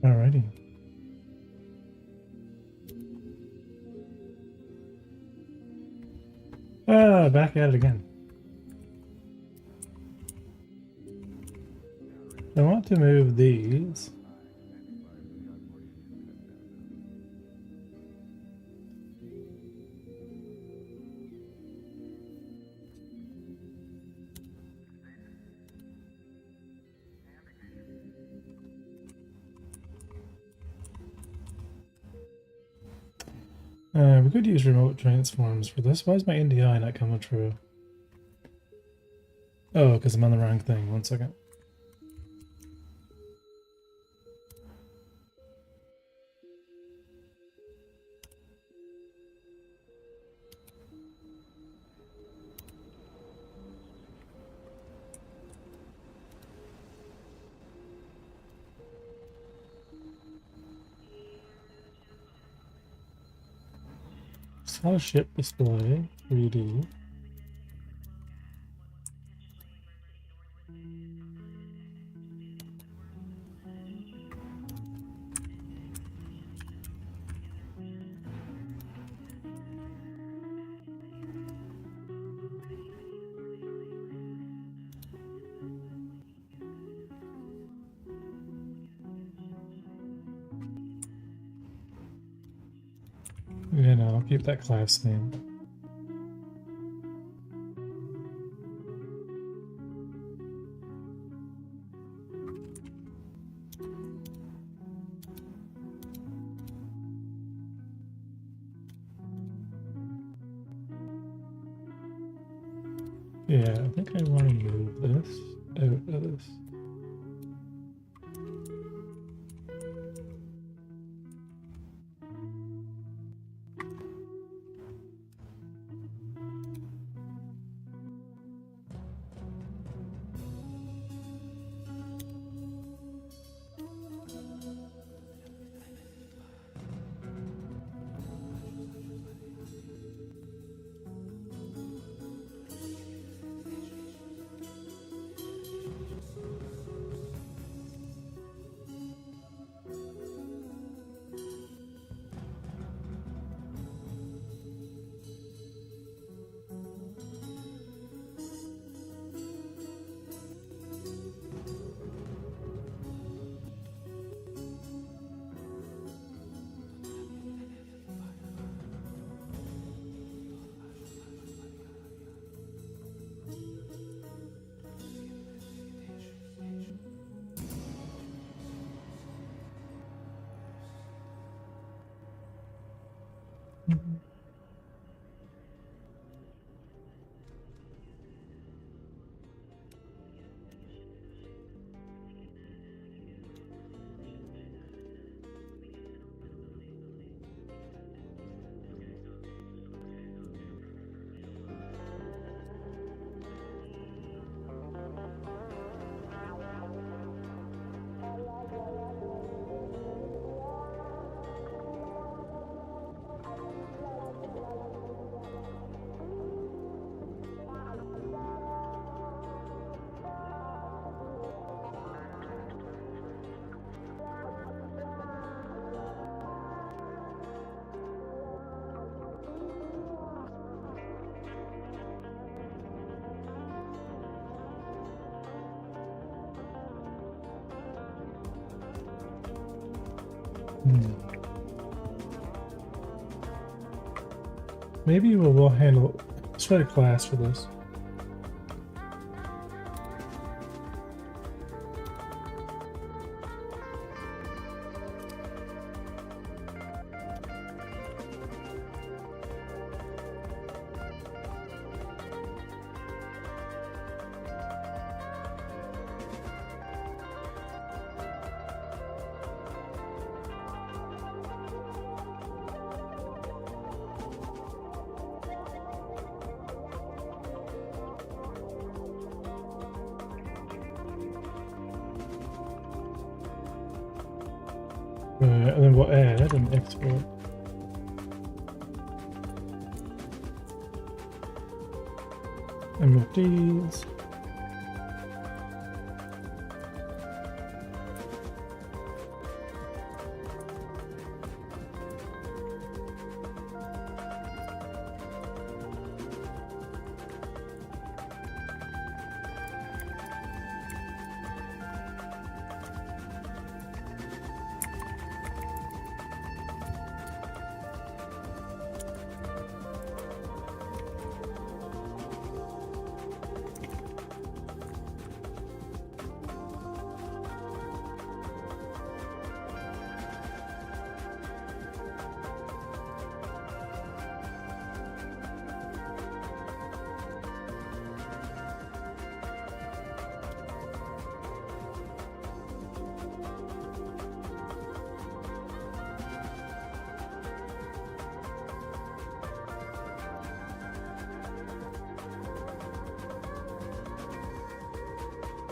Alrighty. Back at it again. I want to move these. We could use remote transforms for this. Why is my NDI not coming true? Oh, because I'm on the wrong thing. 1 second. Scholarship display 3D. You know, I'll keep that class name. Yeah, I think I want to move this out of this. Maybe we'll handle. Let's try a class for this. And then we'll add and export. MFDs.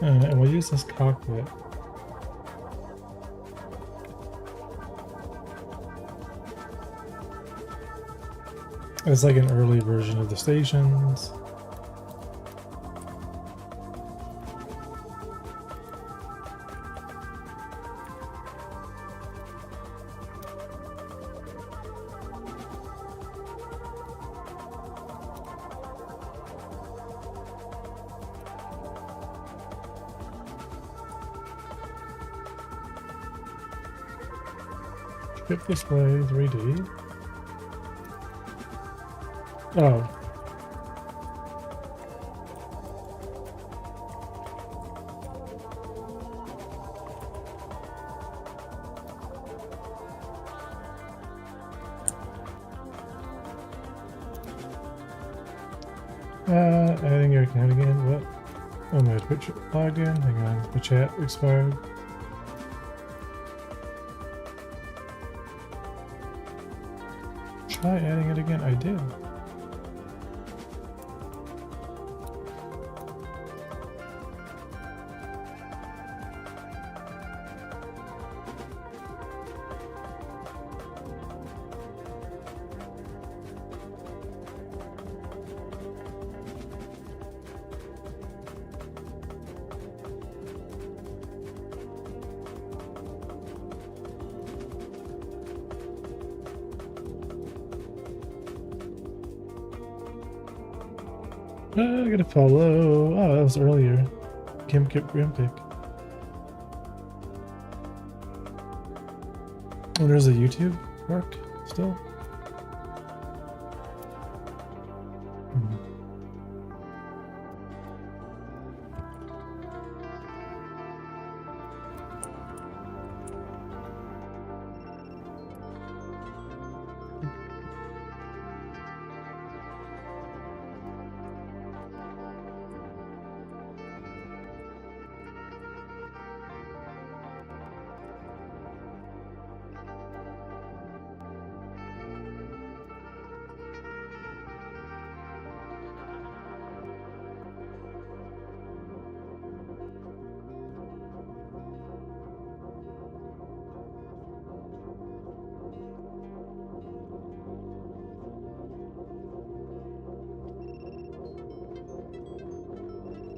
And we'll use this cockpit. It's like an early version of the stations. Skip display 3D. Oh. Adding your account again. What? Oh, my Twitch logged in. Hang on. The chat expired. Try adding it again. I did. I gotta follow. Oh, that was earlier. Grimpick. Oh, there's a YouTube work still.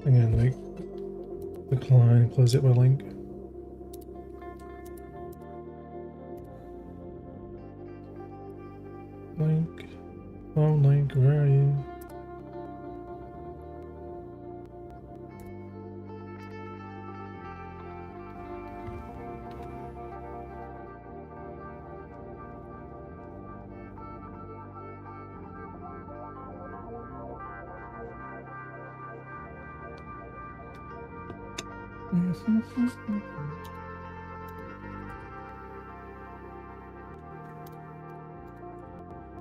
Again, like decline, close it with link. Link. Oh, Link, where are you?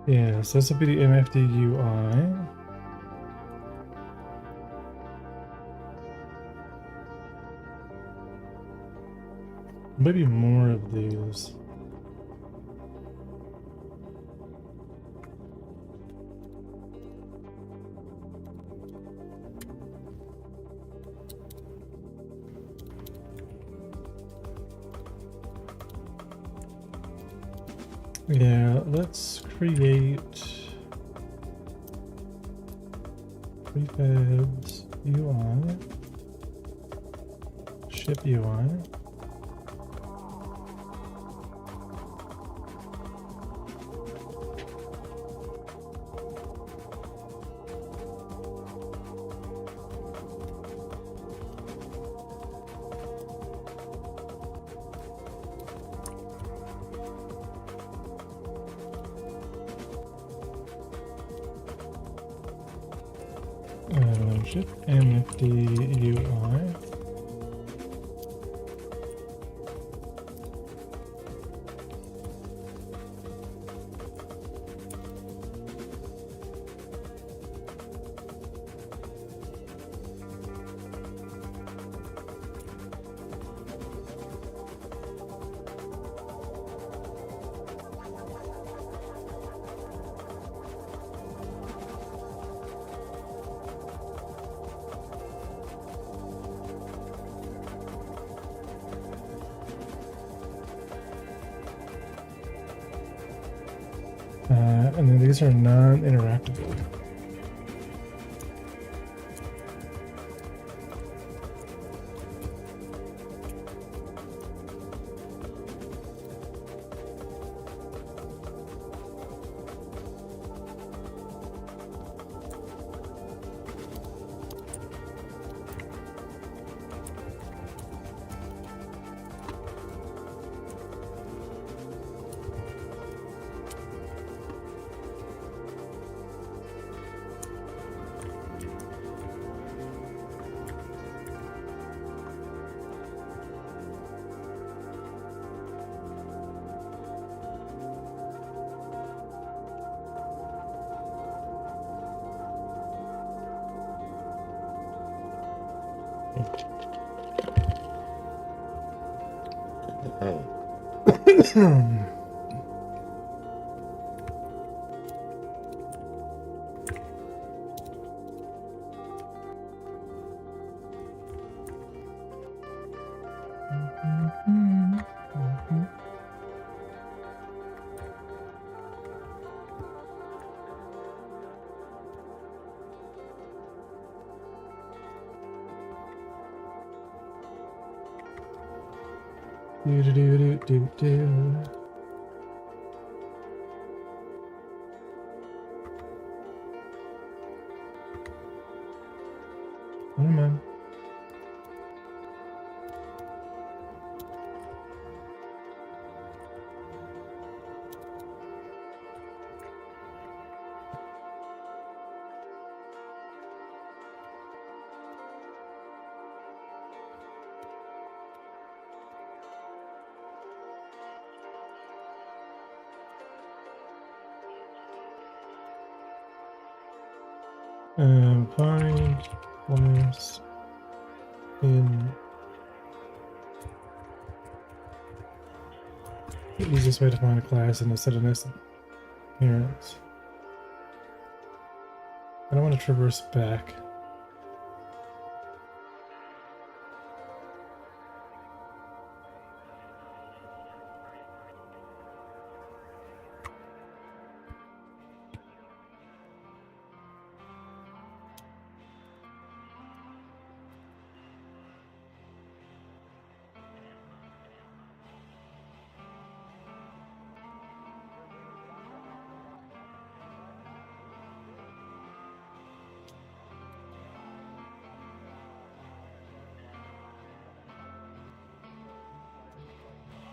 Yeah, so this will be the MFD UI. Maybe more of these. Yeah, let's create prefabs UI, ship UI. Ship MFD UI. And then these are non-interactable. Do do do do do do. Come on. Find plumbers in the easiest way to find a class in a set of this appearance. I don't want to traverse back.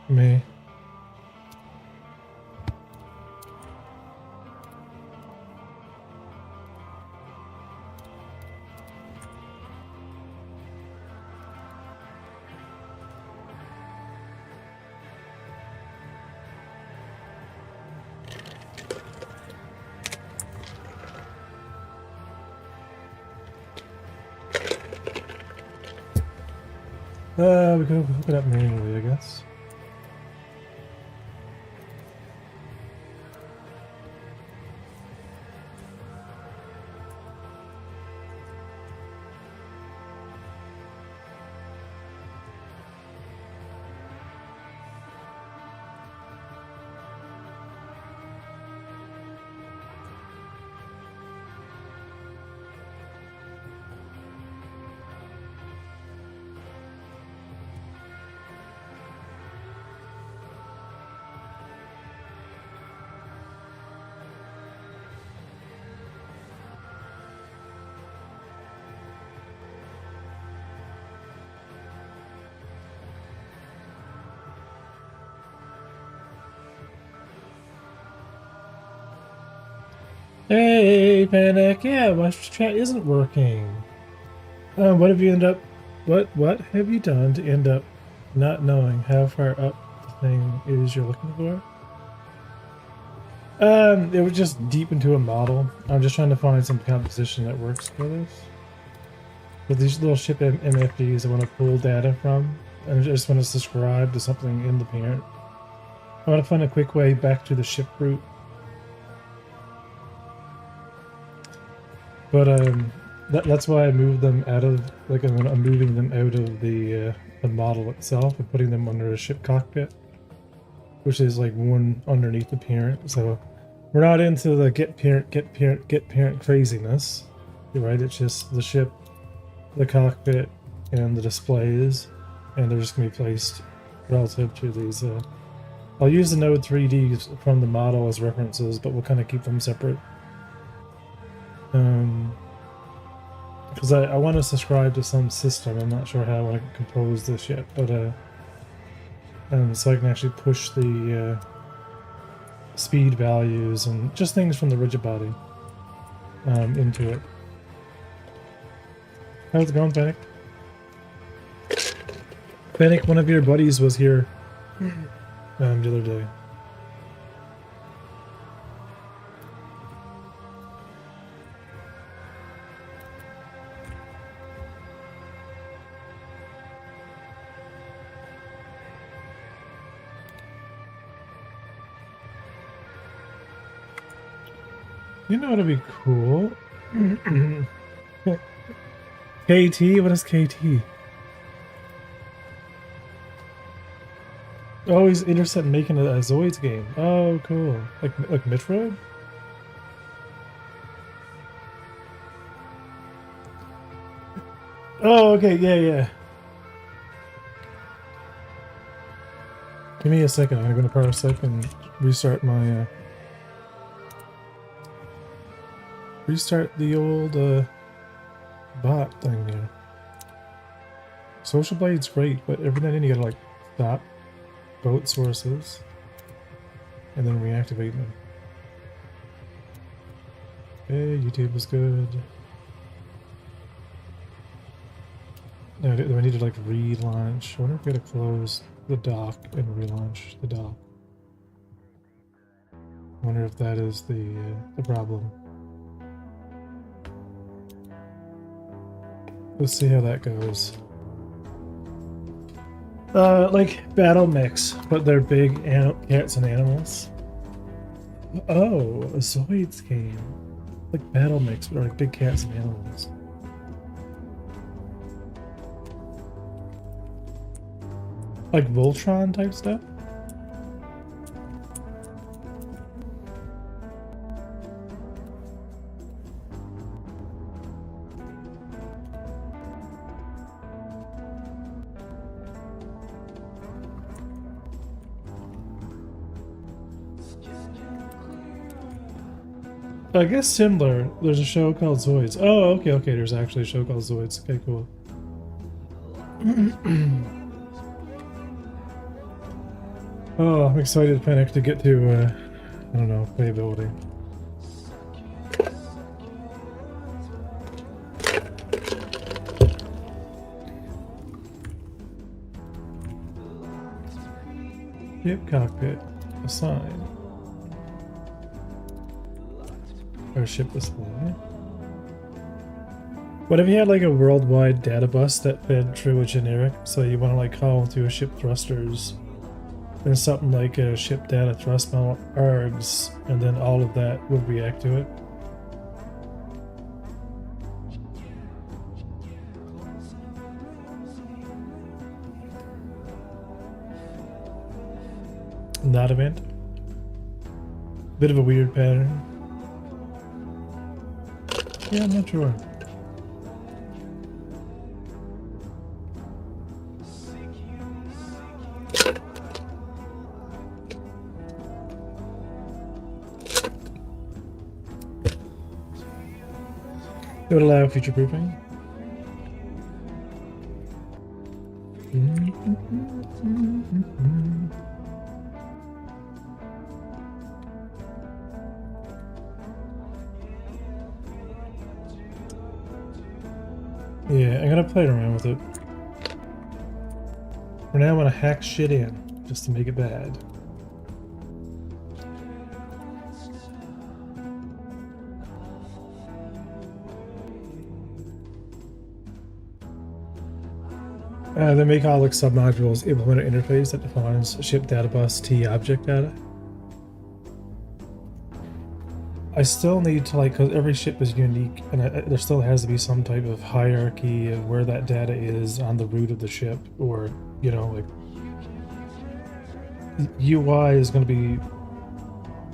Me. We could hook it up manually, I guess. Hey, Panic! Yeah, my chat isn't working. What have you end up? What have you done to end up not knowing how far up the thing is you're looking for? It was just deep into a model. I'm just trying to find some composition that works for this. With these little ship MFDs, I want to pull data from, and I just want to subscribe to something in the parent. I want to find a quick way back to the ship root. But that's why I moved them out of, like, I'm moving them out of the model itself and putting them under a ship cockpit, which is like one underneath the parent. So We're not into the get parent craziness, right? It's just the ship, the cockpit, and the displays, and they're just going to be placed relative to these. I'll use the node 3Ds from the model as references, but we'll kind of keep them separate. Because I want to subscribe to some system. I'm not sure how I want to compose this yet, but so I can actually push the speed values and just things from the rigid body into it. How's it going, Fennec? Fennec, one of your buddies was here the other day. You know what'd be cool? KT? What is KT? Oh, he's interested in making a Zoids game. Oh, cool. Like Metroid? Oh, okay, yeah. Give me a second. I'm gonna parsec and restart my restart the old bot thing here. Social Blade's great, but every now and then you gotta like stop both sources and then reactivate them. Okay, YouTube is good. No, do I need to like relaunch? I wonder if we gotta close the dock and relaunch the dock. I wonder if that is the problem. Let's see how that goes. Like battle mix, but they're big cats and animals. Oh, a Zoids game. Like battle mix, but like big cats and animals. Like Voltron type stuff? I guess similar. There's a show called Zoids. Oh, okay. There's actually a show called Zoids. Okay, cool. Oh, I'm excited, Panic, to get to, I don't know, playability. Ship cockpit. Assign. Or ship display. What if you had like a worldwide data bus that fed through a generic? So you want to like call to a ship thrusters and something like a ship data thrust mount args, and then all of that would react to it. Not event. Bit of a weird pattern. Yeah, I'm not sure. It would allow future proofing. Yeah, I'm gonna play around with it. For now, I'm gonna hack shit in just to make it bad. They make all like submodules implement an interface that defines ship data bus T object data. I still need to like, because every ship is unique, and there still has to be some type of hierarchy of where that data is on the route of the ship, or you know, like UI is going to be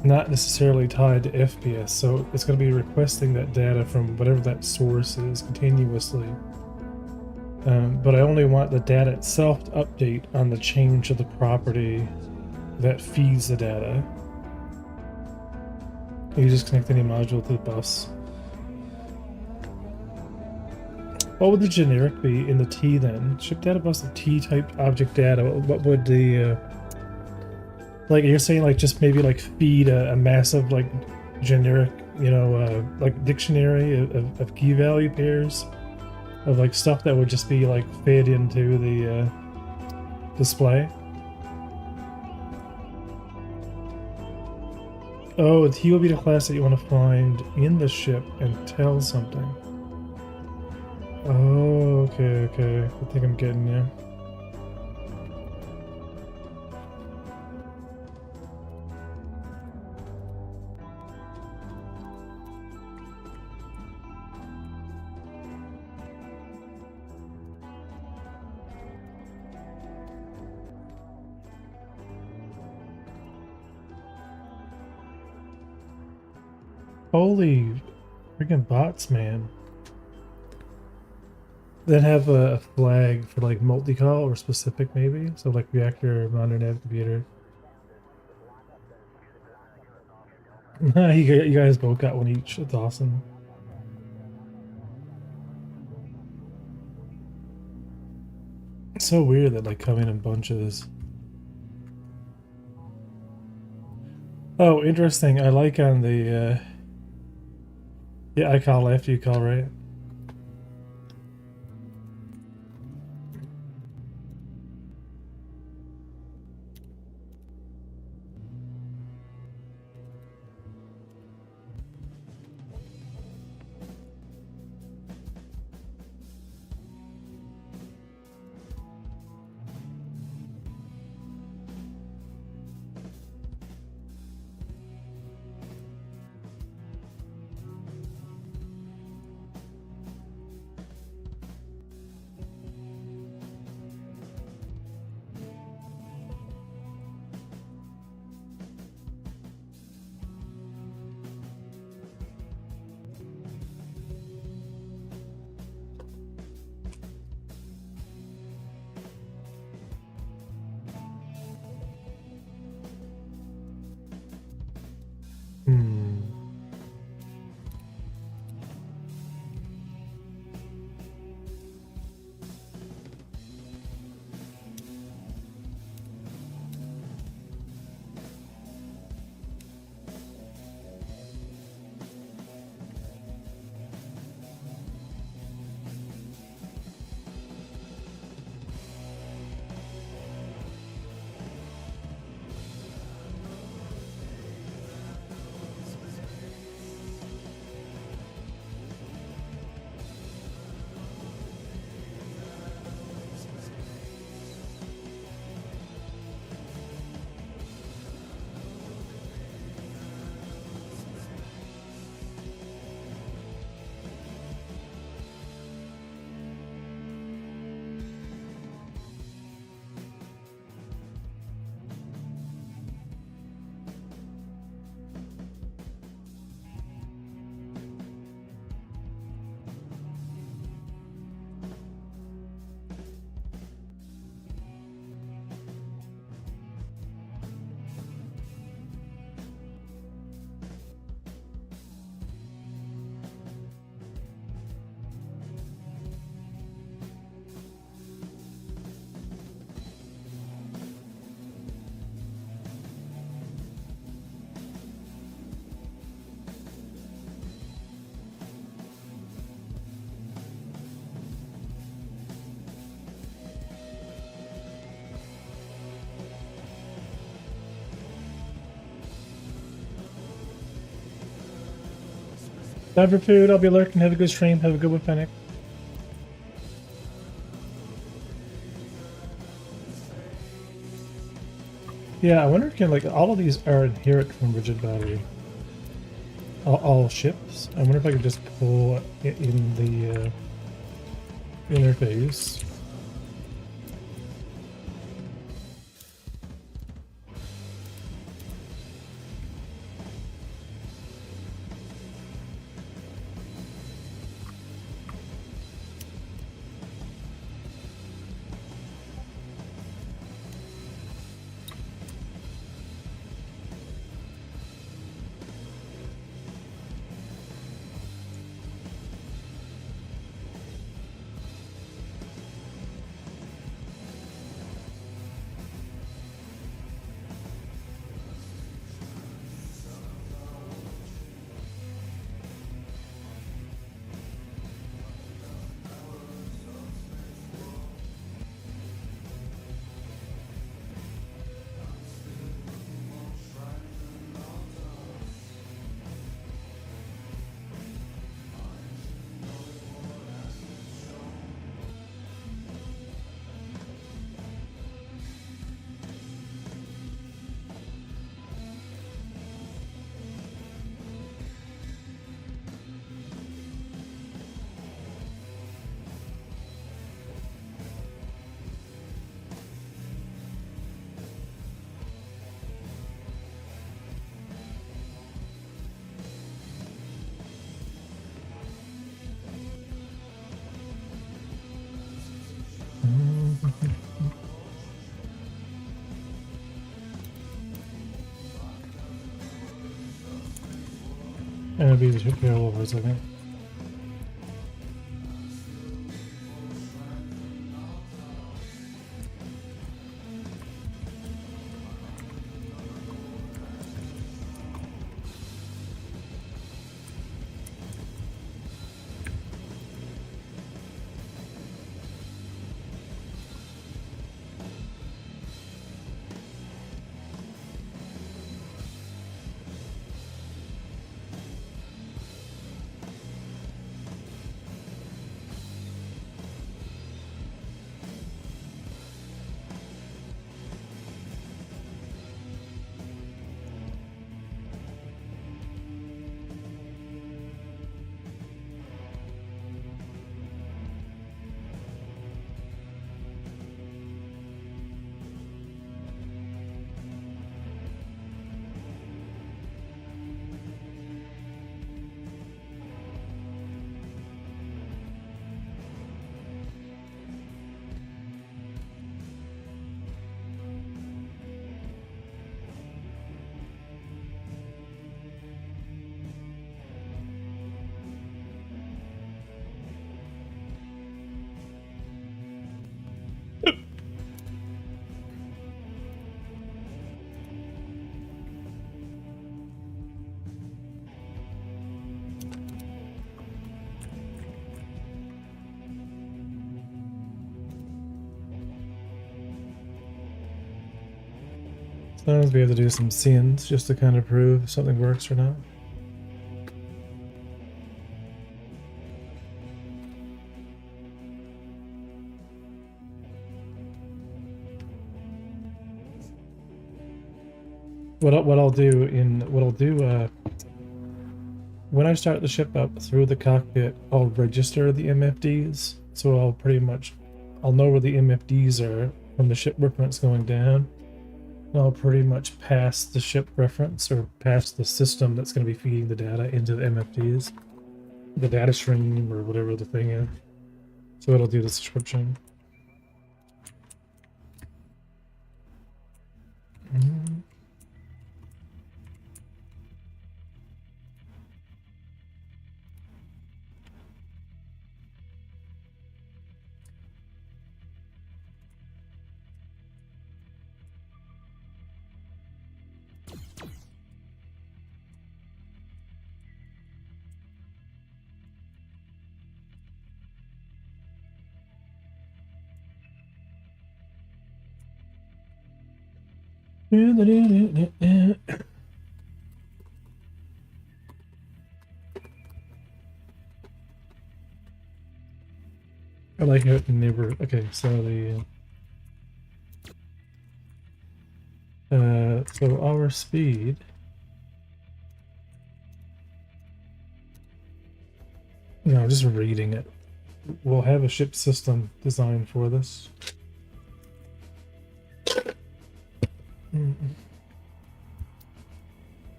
not necessarily tied to FPS, so it's going to be requesting that data from whatever that source is continuously. But I only want the data itself to update on the change of the property that feeds the data. You just connect any module to the bus. What would the generic be in the T then? Ship data bus of T type object data. What would the like you're saying, like just maybe like feed a massive like generic, you know, like dictionary of key value pairs of like stuff that would just be like fed into the display. Oh, T will be the class that you want to find in the ship and tell something. Oh, okay. I think I'm getting you. Holy freaking bots, man. Then have a flag for like multi-call or specific maybe. So like reactor, monitor, nav, computer. You guys both got one each. That's awesome. It's so weird that like come in bunches. Oh, interesting. I like on the yeah, I call left, you call right. Hmm. Time for food. I'll be lurking. Have a good stream. Have a good one, Fennec. Yeah, I wonder if can like all of these are inherent from rigid body. All ships. I wonder if I could just pull it in the interface. And it'll be the ship failovers, I think. Sometimes we have to do some scenes just to kind of prove if something works or not. What I'll do when I start the ship up through the cockpit, I'll register the MFDs. So I'll know where the MFDs are from the ship reference going down. I'll pretty much pass the ship reference or pass the system that's going to be feeding the data into the MFDs, the data stream or whatever the thing is. So it'll do the description. I like it in neighbor. Okay, so so our speed. No, just reading it. We'll have a ship system designed for this.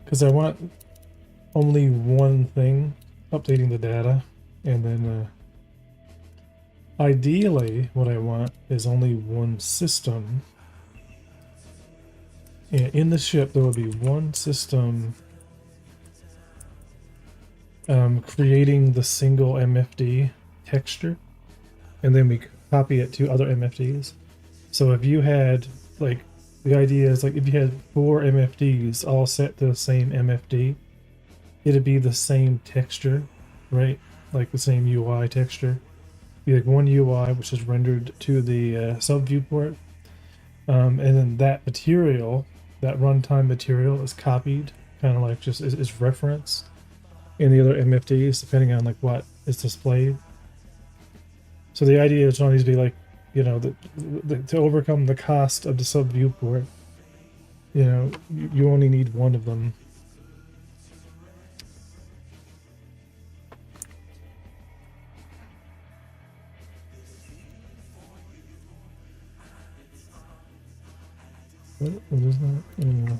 Because I want only one thing, updating the data, and then ideally what I want is only one system. Yeah, in the ship there will be one system creating the single MFD texture, and then we copy it to other MFDs. So if you had, like, the idea is, like, if you had 4 MFDs all set to the same MFD, it'd be the same texture, right? Like the same UI texture. Be like one UI which is rendered to the sub viewport, and then that material, that runtime material, is copied, kind of like just is referenced in the other MFDs depending on like what is displayed. So the idea is always be like, you know, to overcome the cost of the sub viewport, you know, you only need one of them. What is that? Yeah.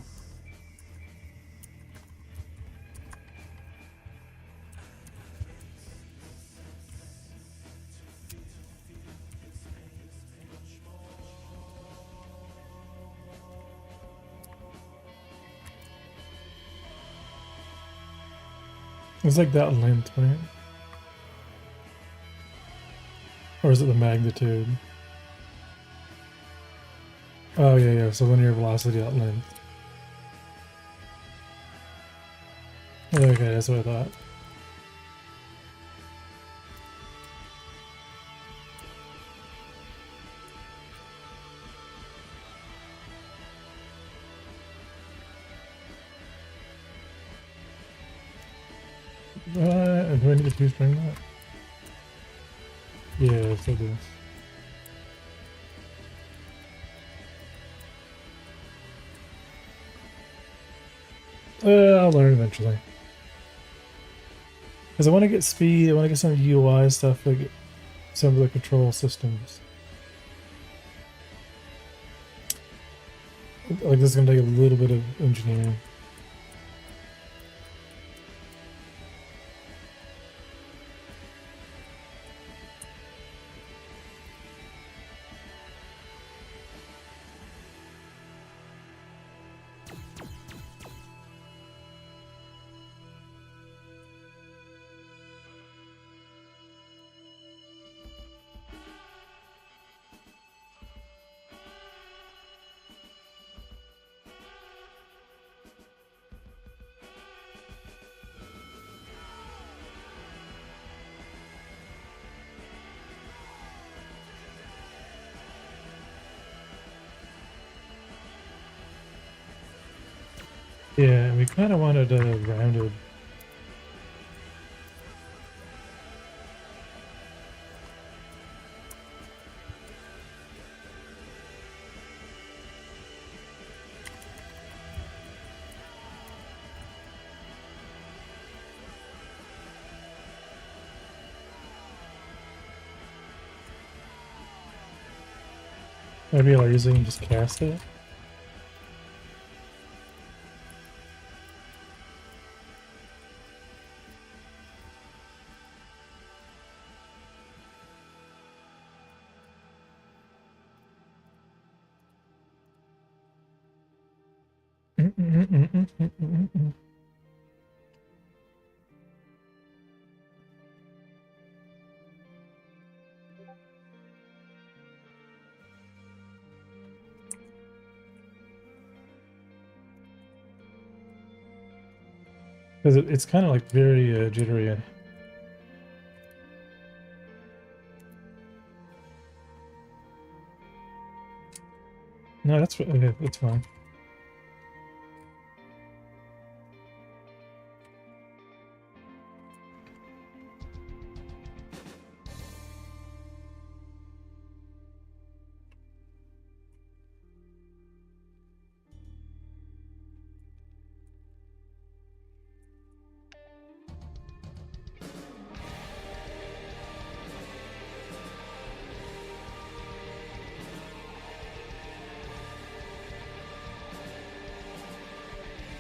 It's like that length, right? Or is it the magnitude? Oh yeah, yeah. So linear velocity at length. Okay, that's what I thought. Do I need to two-string that? Yes, I do. I'll learn eventually. Because I want to get speed, I want to get some UI stuff, like some of the control systems. Like this is going to take a little bit of engineering. Yeah, we kind of wanted a rounded. Maybe I'll use it and just cast it. Because it's kind of like very jittery. No, that's okay. That's fine.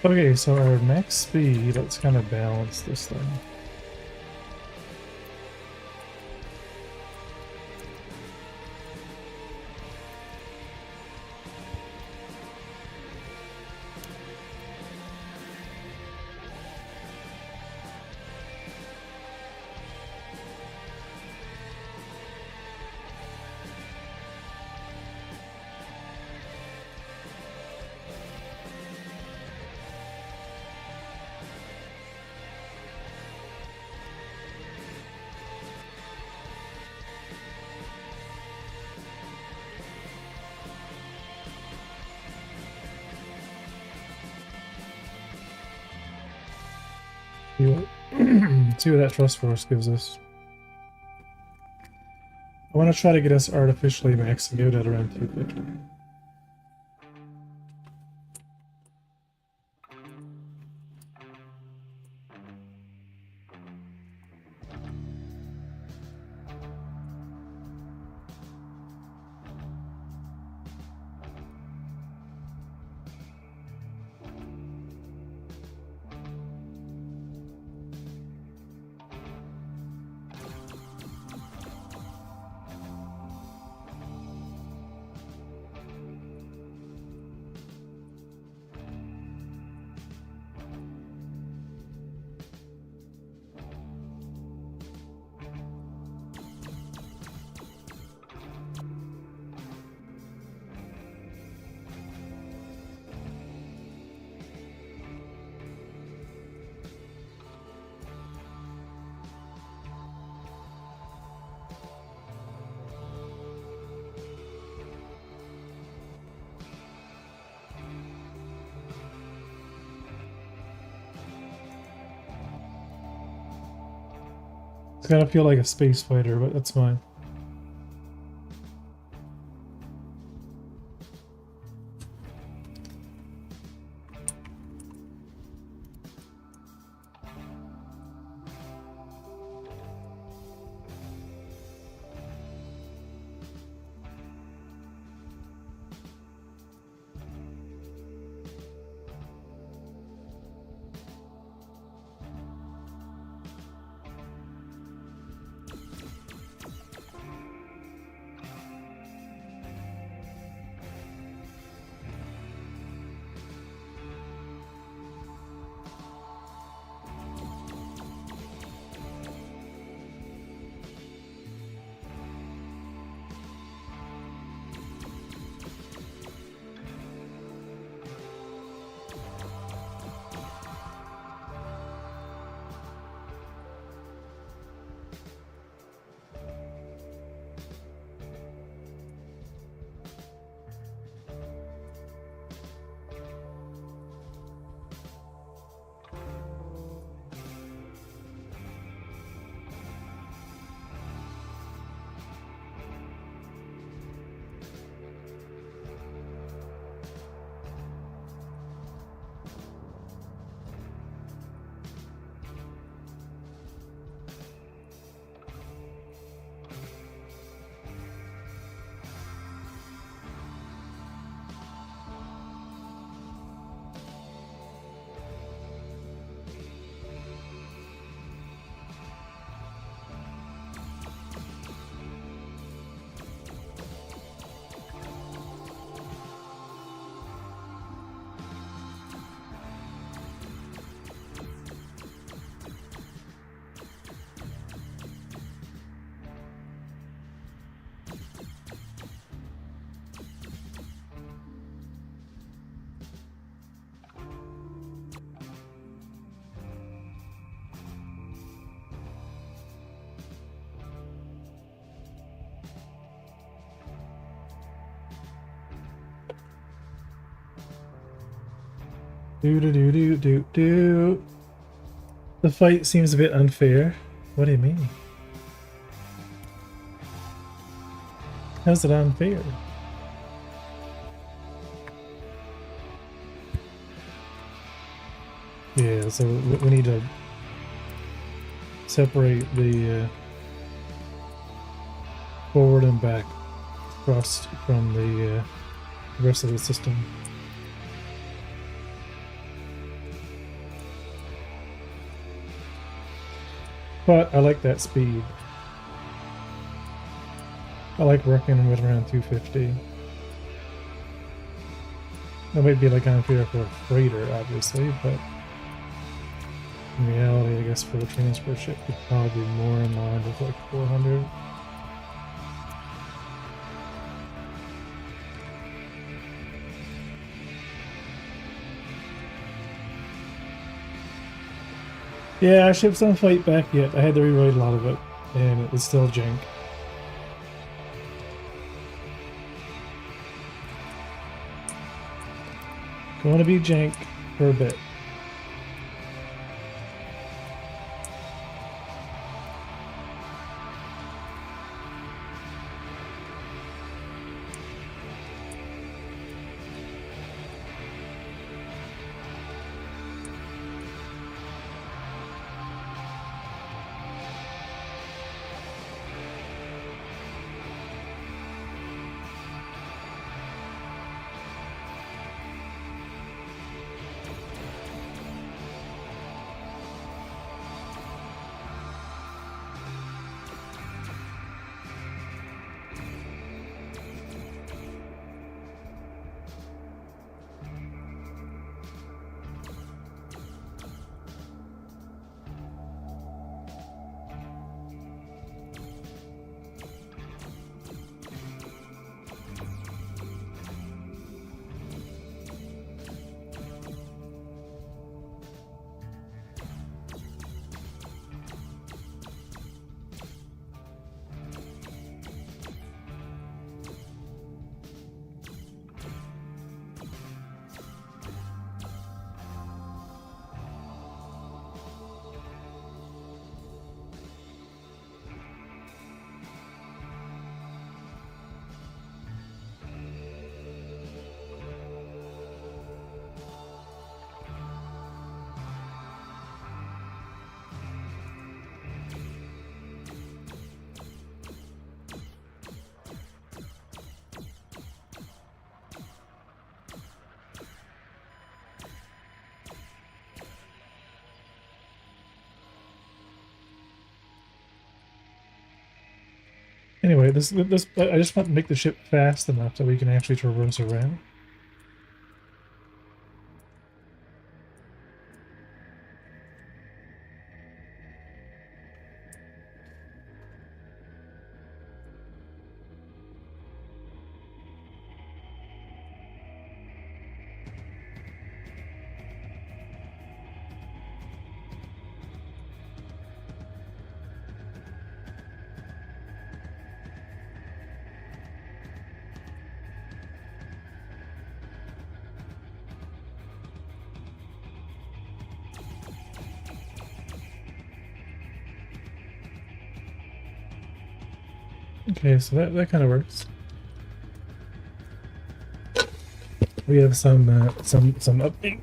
Okay, so our max speed, let's kind of balance this thing. See what, see what that trust force gives us. I want to try to get us artificially maxing out at around 250. It's gotta feel like a space fighter, but that's fine. Do. The fight seems a bit unfair. What do you mean? How's it unfair? Yeah, so we need to separate the forward and back thrust from the rest of the system. But I like that speed. I like working with around 250. That might be like unfair for a freighter, obviously, but in reality, I guess for the transport ship, it'd probably be more in line with like 400. Yeah, our ships don't fight back yet. I had to rewrite a lot of it, and it was still jank. Going to be jank for a bit. Anyway, this I just want to make the ship fast enough that we can actually traverse around. Okay, so that kind of works. We have some update.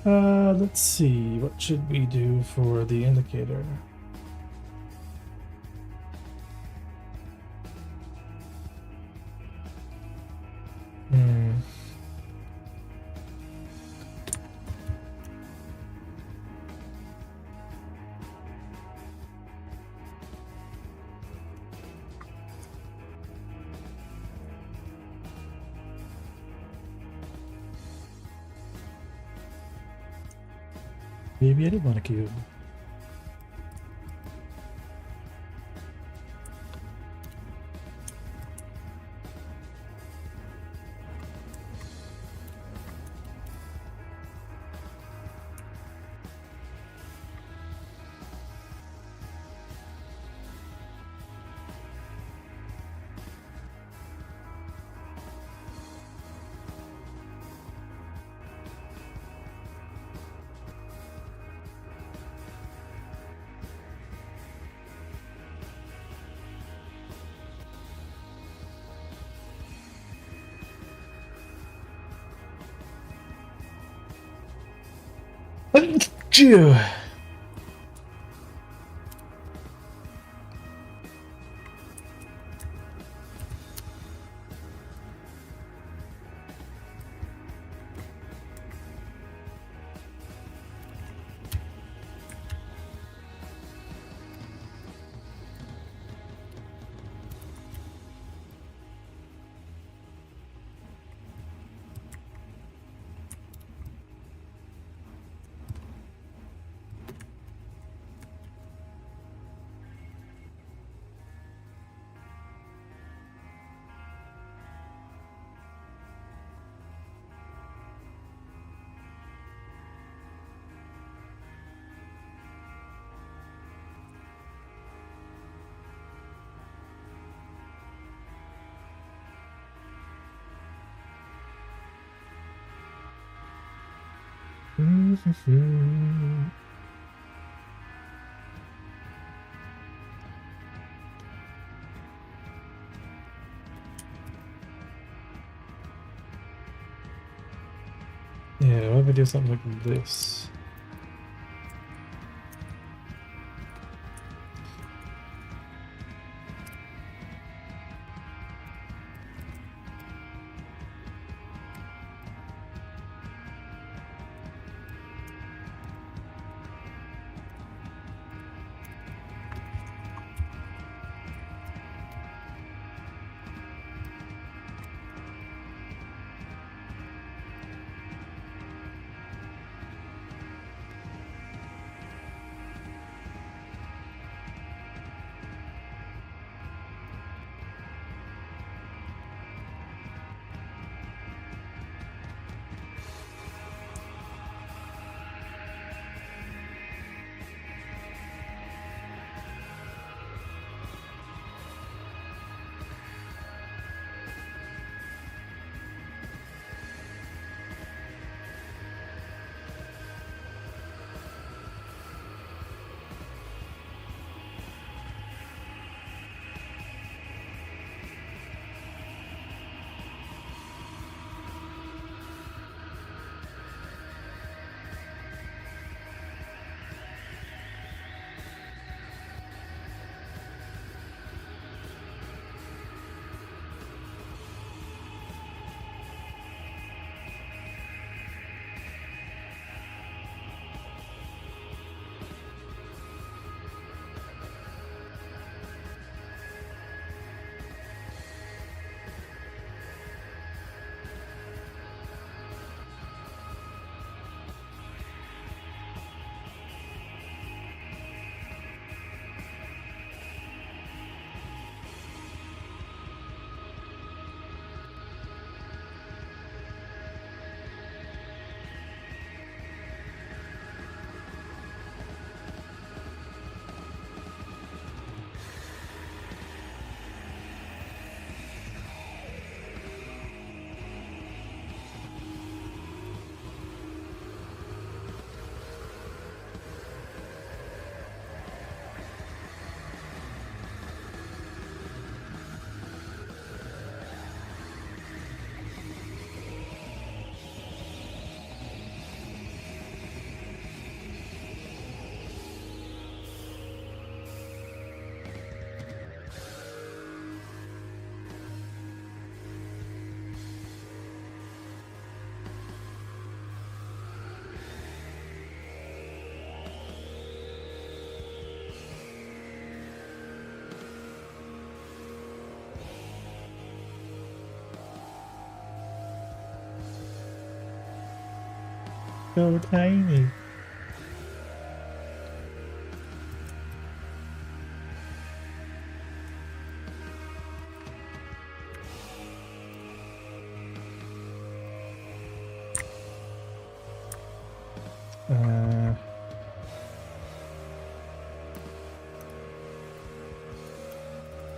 Uh, let's see. What should we do for the indicator? Hmm. Maybe I did want a cube. Phew. Yeah, what if we do something like this? So tiny.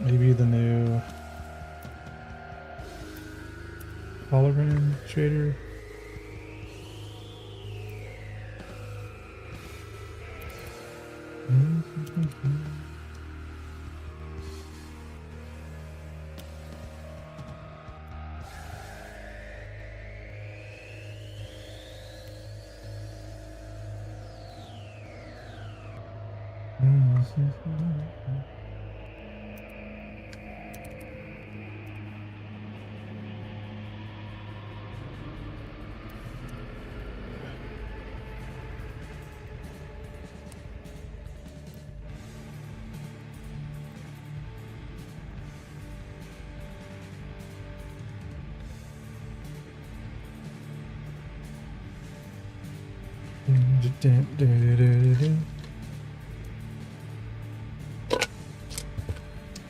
Maybe the new hologram shader.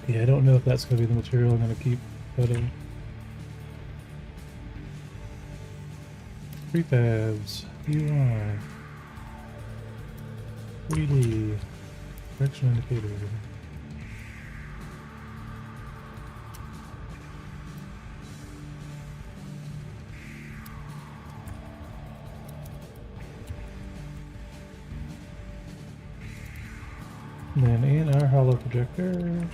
Yeah, I don't know if that's going to be the material I'm going to keep putting. Prefabs, UI, 3D, direction indicator. Then in our hollow projector.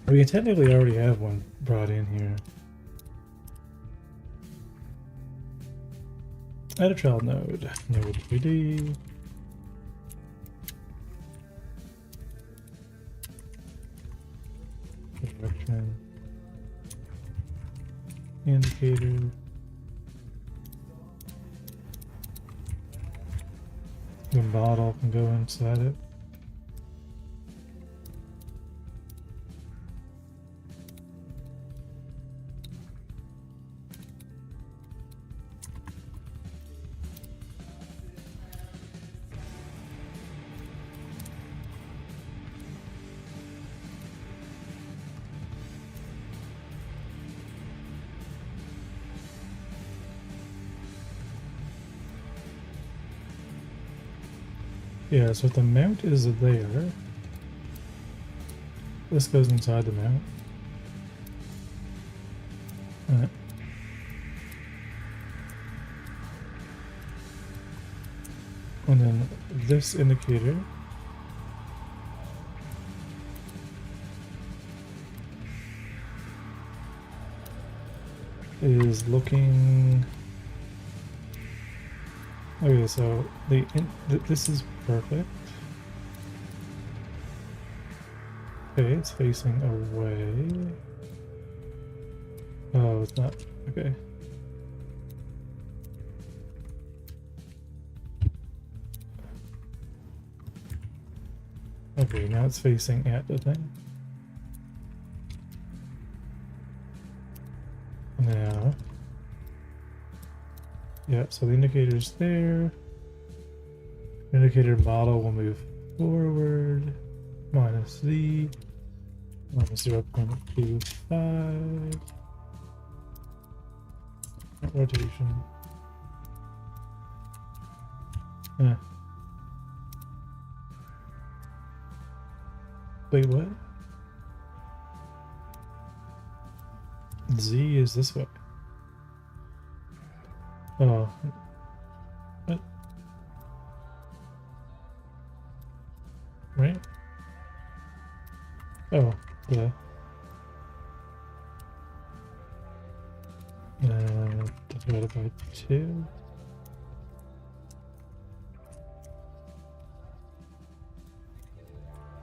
We technically already have one brought in here. Add a child node. Node 3D. Direction. Indicator. The bottle can go inside it. Yeah, so if the mount is there, this goes inside the mount. Alright. And then this indicator is looking. Okay, so this is perfect. Okay, it's facing away. Oh, it's not. Okay. Okay, now it's facing at the thing. Now. Yep, so the indicator's there. Indicator model will move forward. Minus Z. Minus 0.25. Rotation. Wait, what? Z is this way. Oh. What? Right? Oh, yeah. Divided by 2.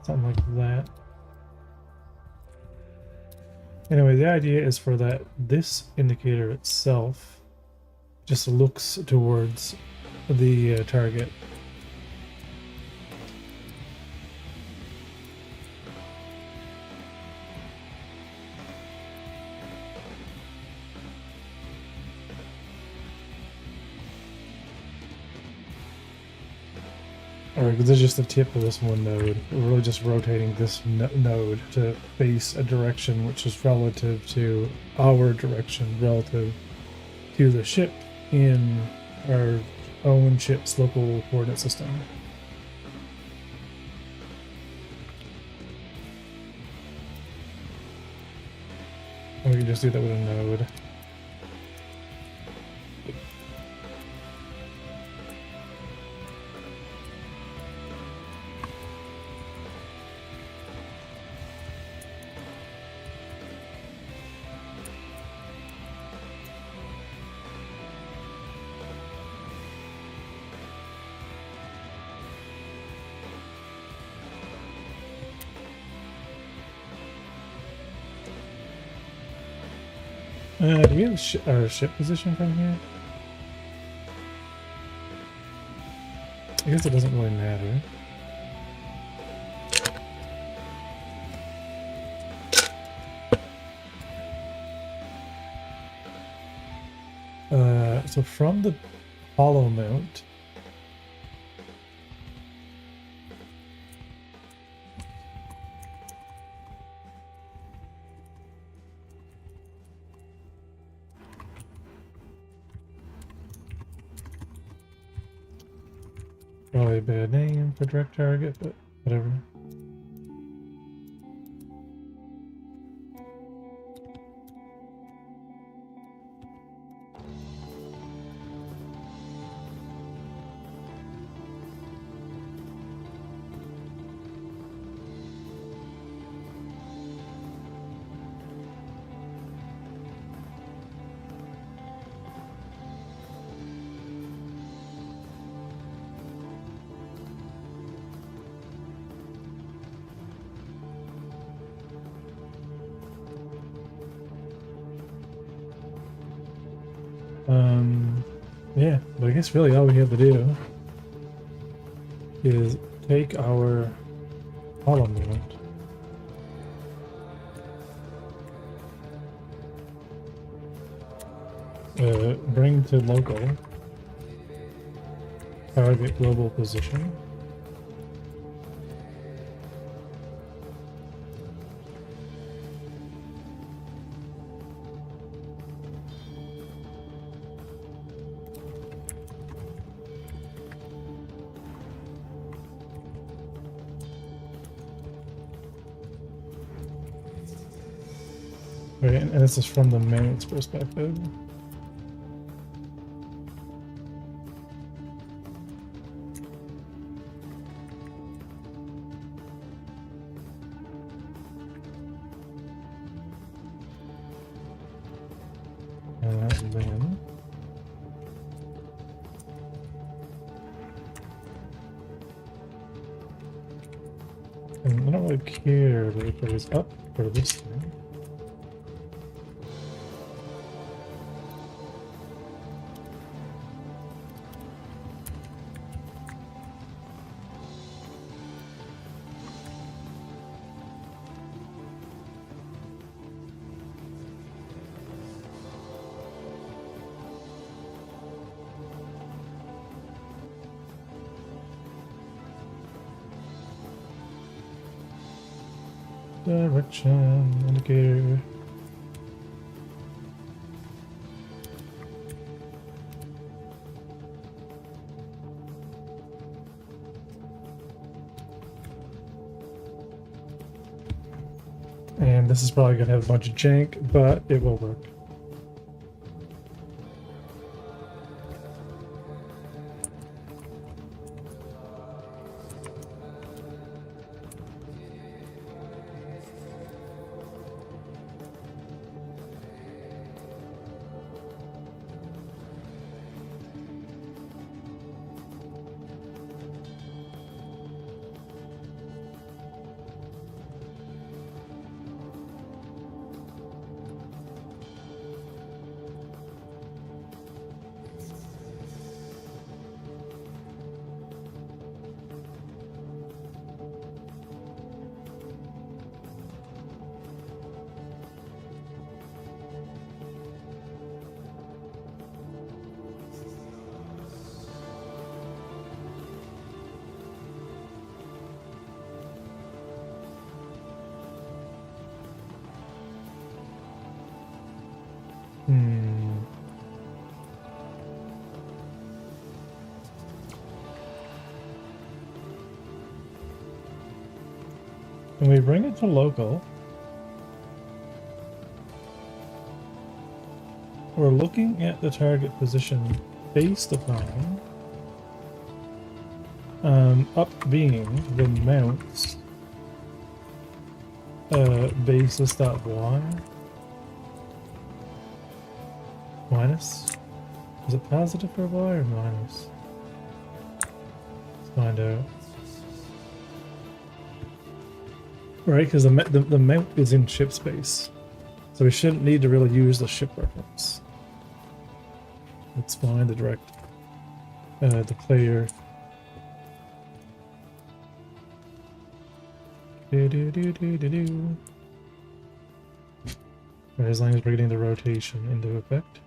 Something like that. Anyway, the idea is for this indicator itself just looks towards the target. Or there's just the tip of this one node. We're really just rotating this node to face a direction which is relative to our direction, relative to the ship in our own ship's local coordinate system. And we can just do that with a node. Do we have our ship position from here? I guess it doesn't really matter. So from the hollow mount, probably a bad name for direct target, but whatever. Yeah, but I guess really all we have to do is take our hollow mount, bring to local, target global position. Okay, and this is from the mount's perspective. And then and I don't really care if it goes up for this thing. Direction indicator. And this is probably gonna have a bunch of jank, but it will work. Hmm. When we bring it to local, we're looking at the target position based upon up being the mounts basis.y minus. Is it positive for y or minus? Let's find out. Right, because the mount is in ship space, so we shouldn't need to really use the ship reference. Let's find the direct declare. Right, as long as we're getting the rotation into effect.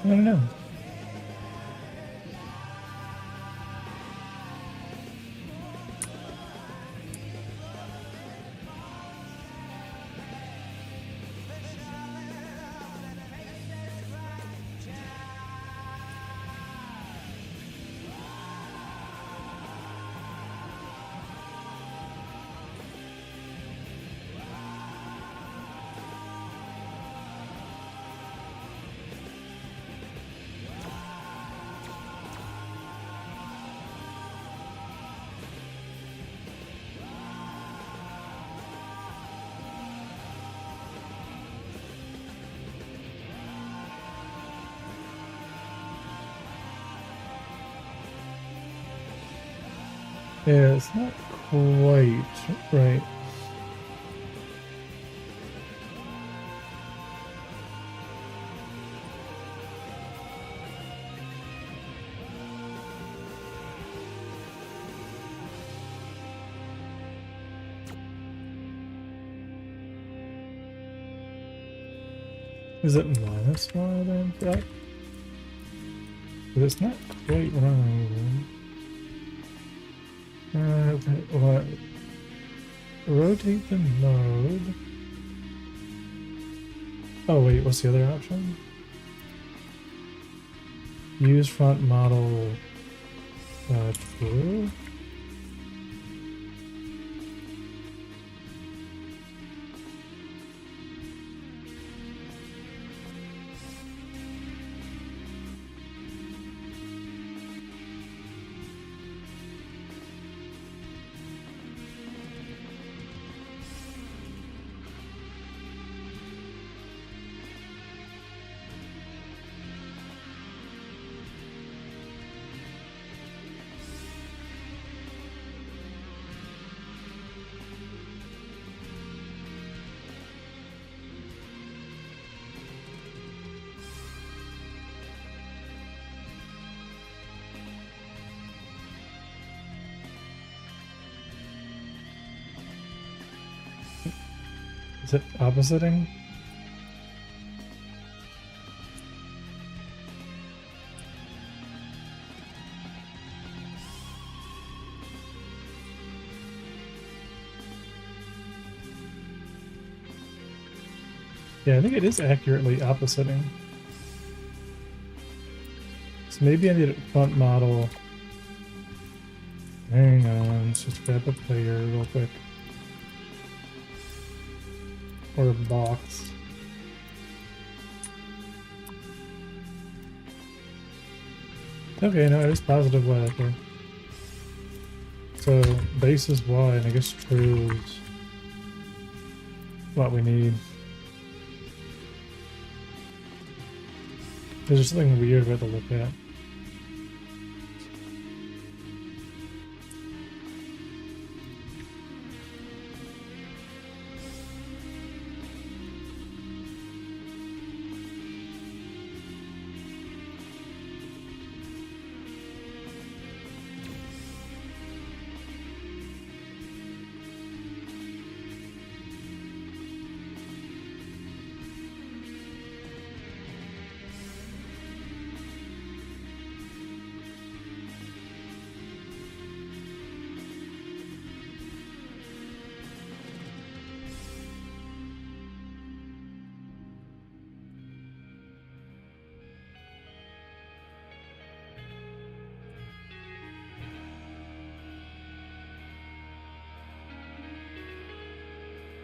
I don't know. Yeah, it's not quite right. Is it minus y then? Right? But it's not quite right. What? Rotate the node. Oh wait, what's the other option? Use front model true. Is it oppositing? Yeah, I think it is accurately oppositing. So maybe I need a front model. Hang on, let's just grab a player real quick. Or a box. Okay, no, it is positive Y, okay. So base is Y, and I guess true is what we need. There's something weird we have to look at.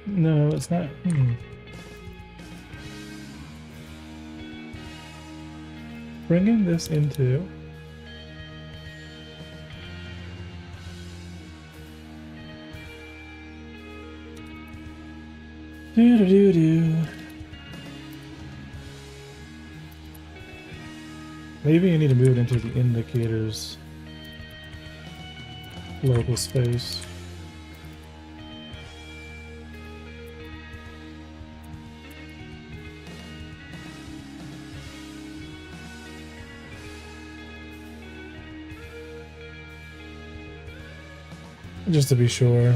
No, it's not. Bringing this into do. Maybe you need to move it into the indicators local space. Just to be sure.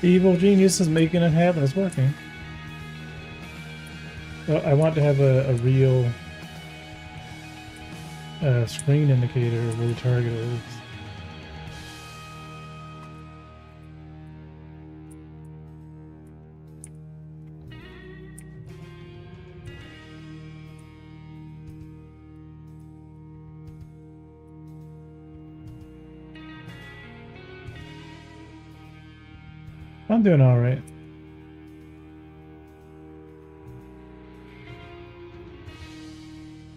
Evil genius is making it happen. It's working. Well, I want to have a real screen indicator of where the target is. I'm doing all right.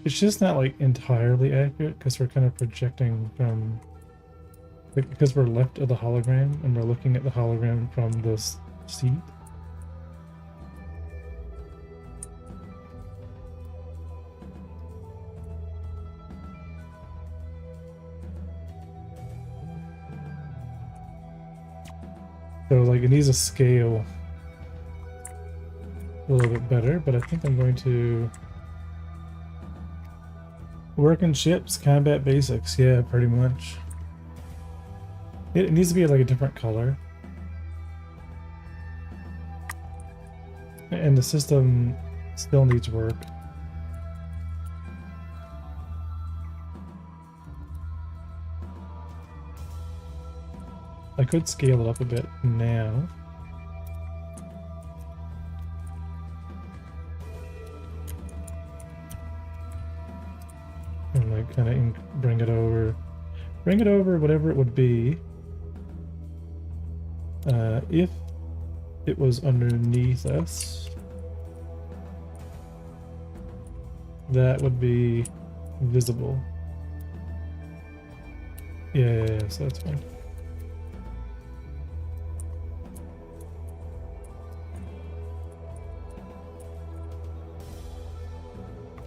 It's just not like entirely accurate because we're kind of projecting from Like, because we're left of the hologram and we're looking at the hologram from this seat. So like it needs to scale a little bit better, but I think I'm going to work in ships, combat basics. Yeah, pretty much. It needs to be like a different color. And the system still needs work. I could scale it up a bit now. And like kind of bring it over whatever it would be. If it was underneath us, that would be visible. Yeah, so that's fine.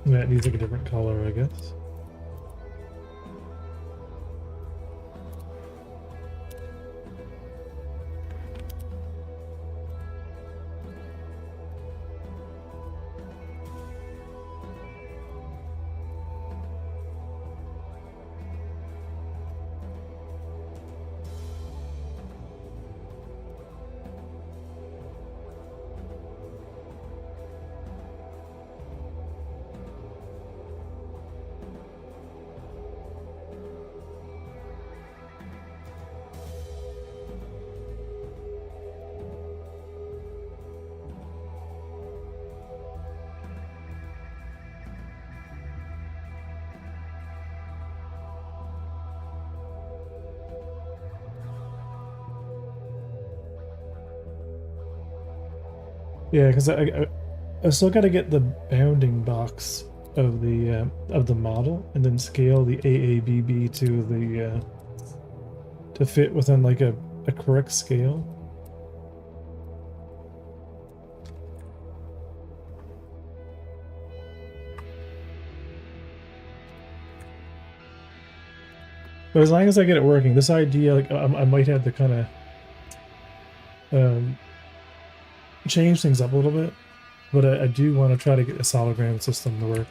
That needs like a different color, I guess. Yeah, because I still got to get the bounding box of the model and then scale the AABB to the to fit within like a correct scale. But as long as I get it working, this idea, like I might have to kind of change things up a little bit, but I do want to try to get this hologram system to work.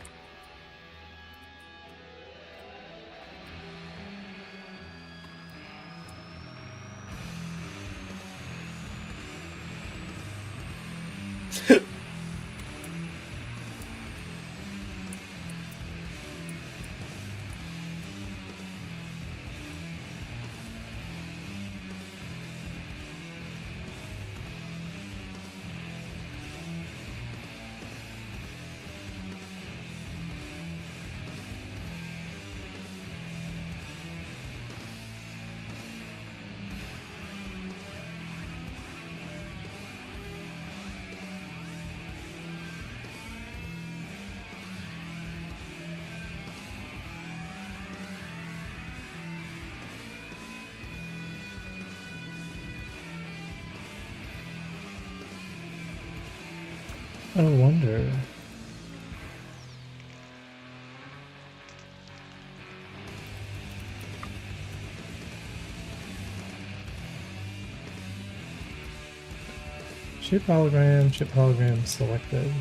I wonder. Ship hologram selected.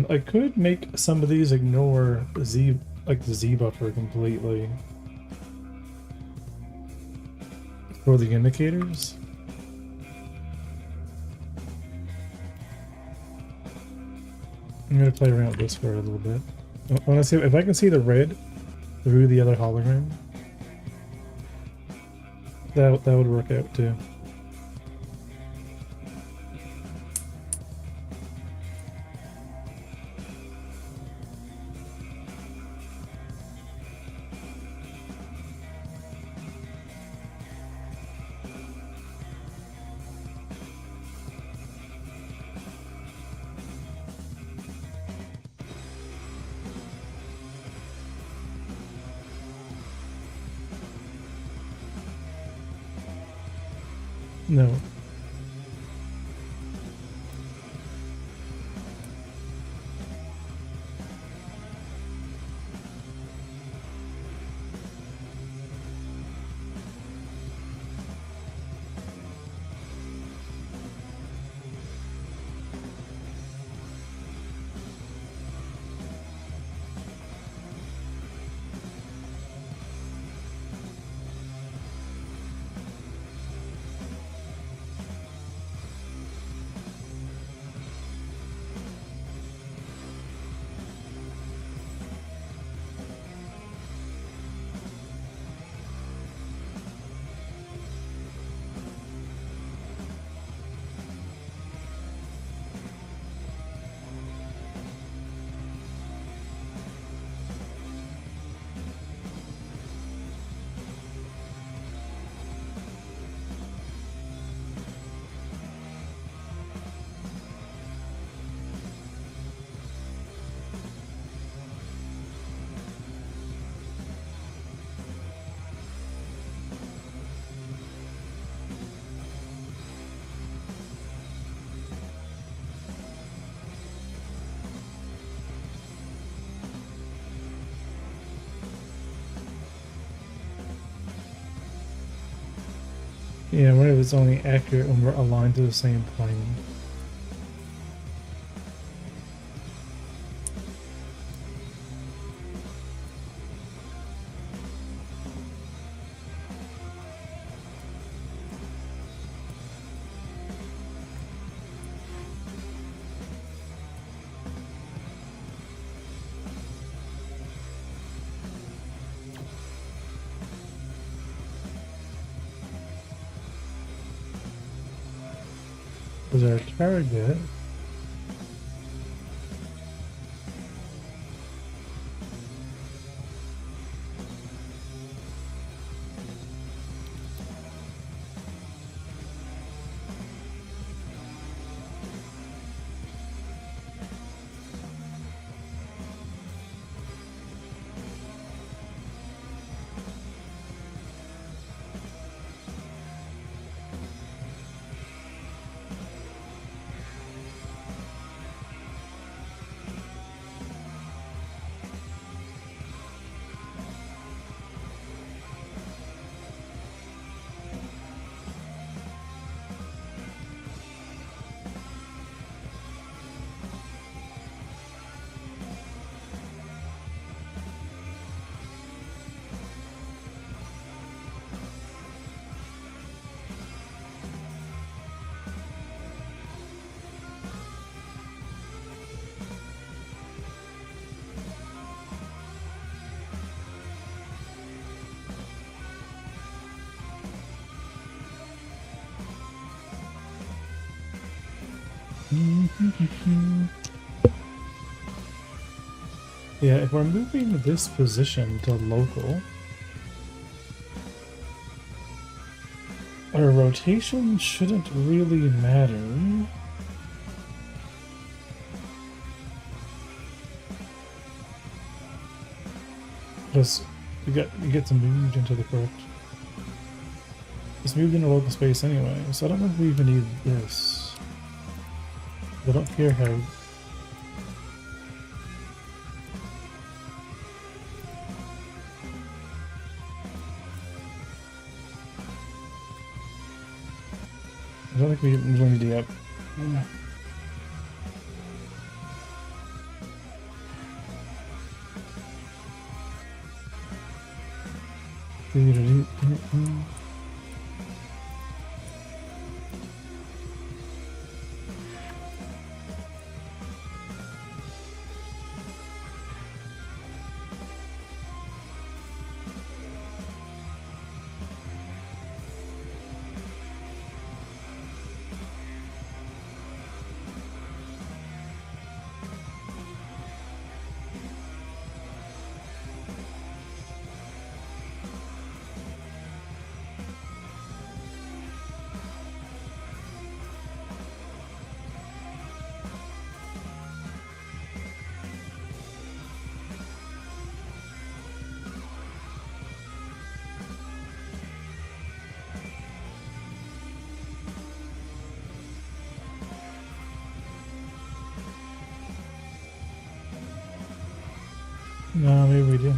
I could make some of these ignore the Z buffer completely for the indicators. I'm gonna play around with this for a little bit. I want to see if I can see the red through the other hologram. That would work out too. No. Yeah, what if it's only accurate when we're aligned to the same plane? Was our target? Yeah, if we're moving this position to local, our rotation shouldn't really matter. Because you get to move into the correct. It's moved into local space anyway, so I don't know if we even need this. I don't care how. I don't think we really need the up. No, maybe we do.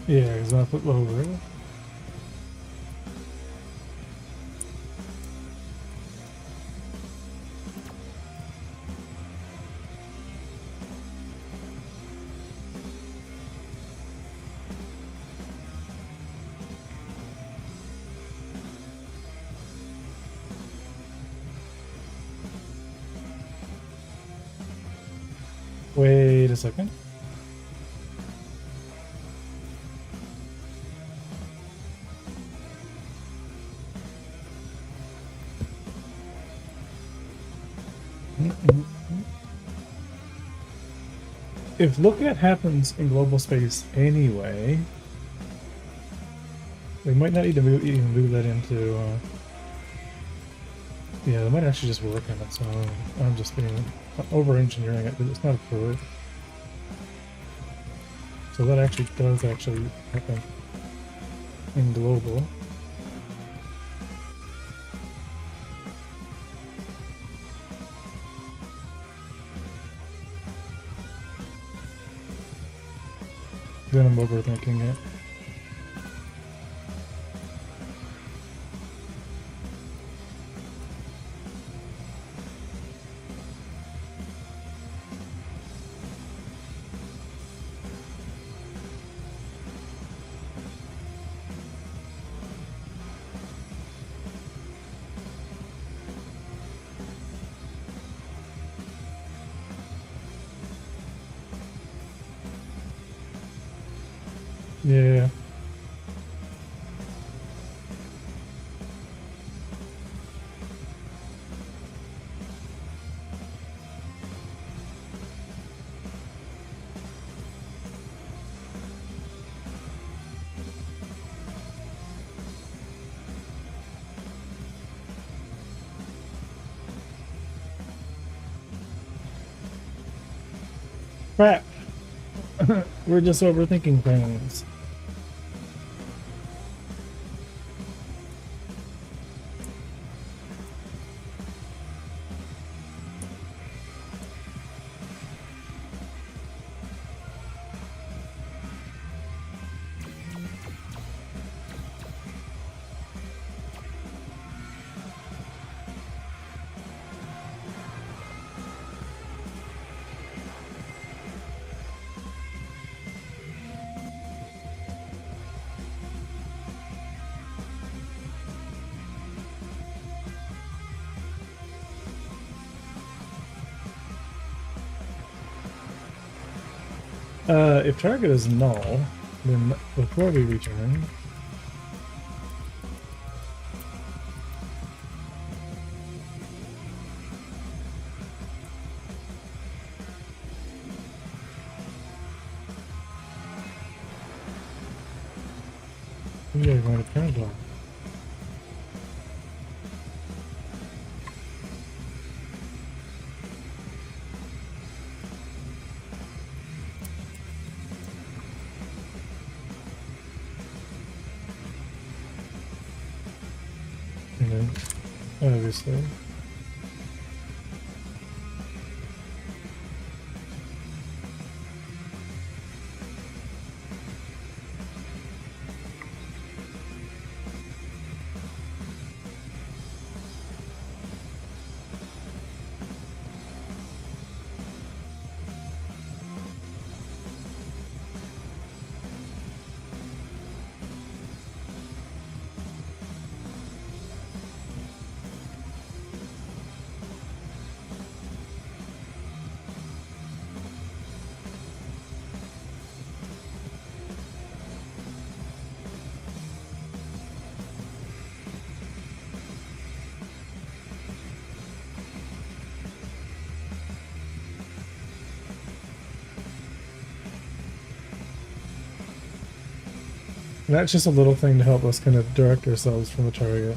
Yeah, because I flip over. Wait a second. If look at happens in global space anyway, we might not need to even move that into. Yeah, they might actually just work on it. So I'm just being over engineering it, but it's not a curve. So that actually does actually happen in global. Then I'm overthinking it. Yeah. Crap. We're just overthinking things. If target is null, then before we return, we are going to turn it off. And then, obviously. And that's just a little thing to help us kind of direct ourselves from the target.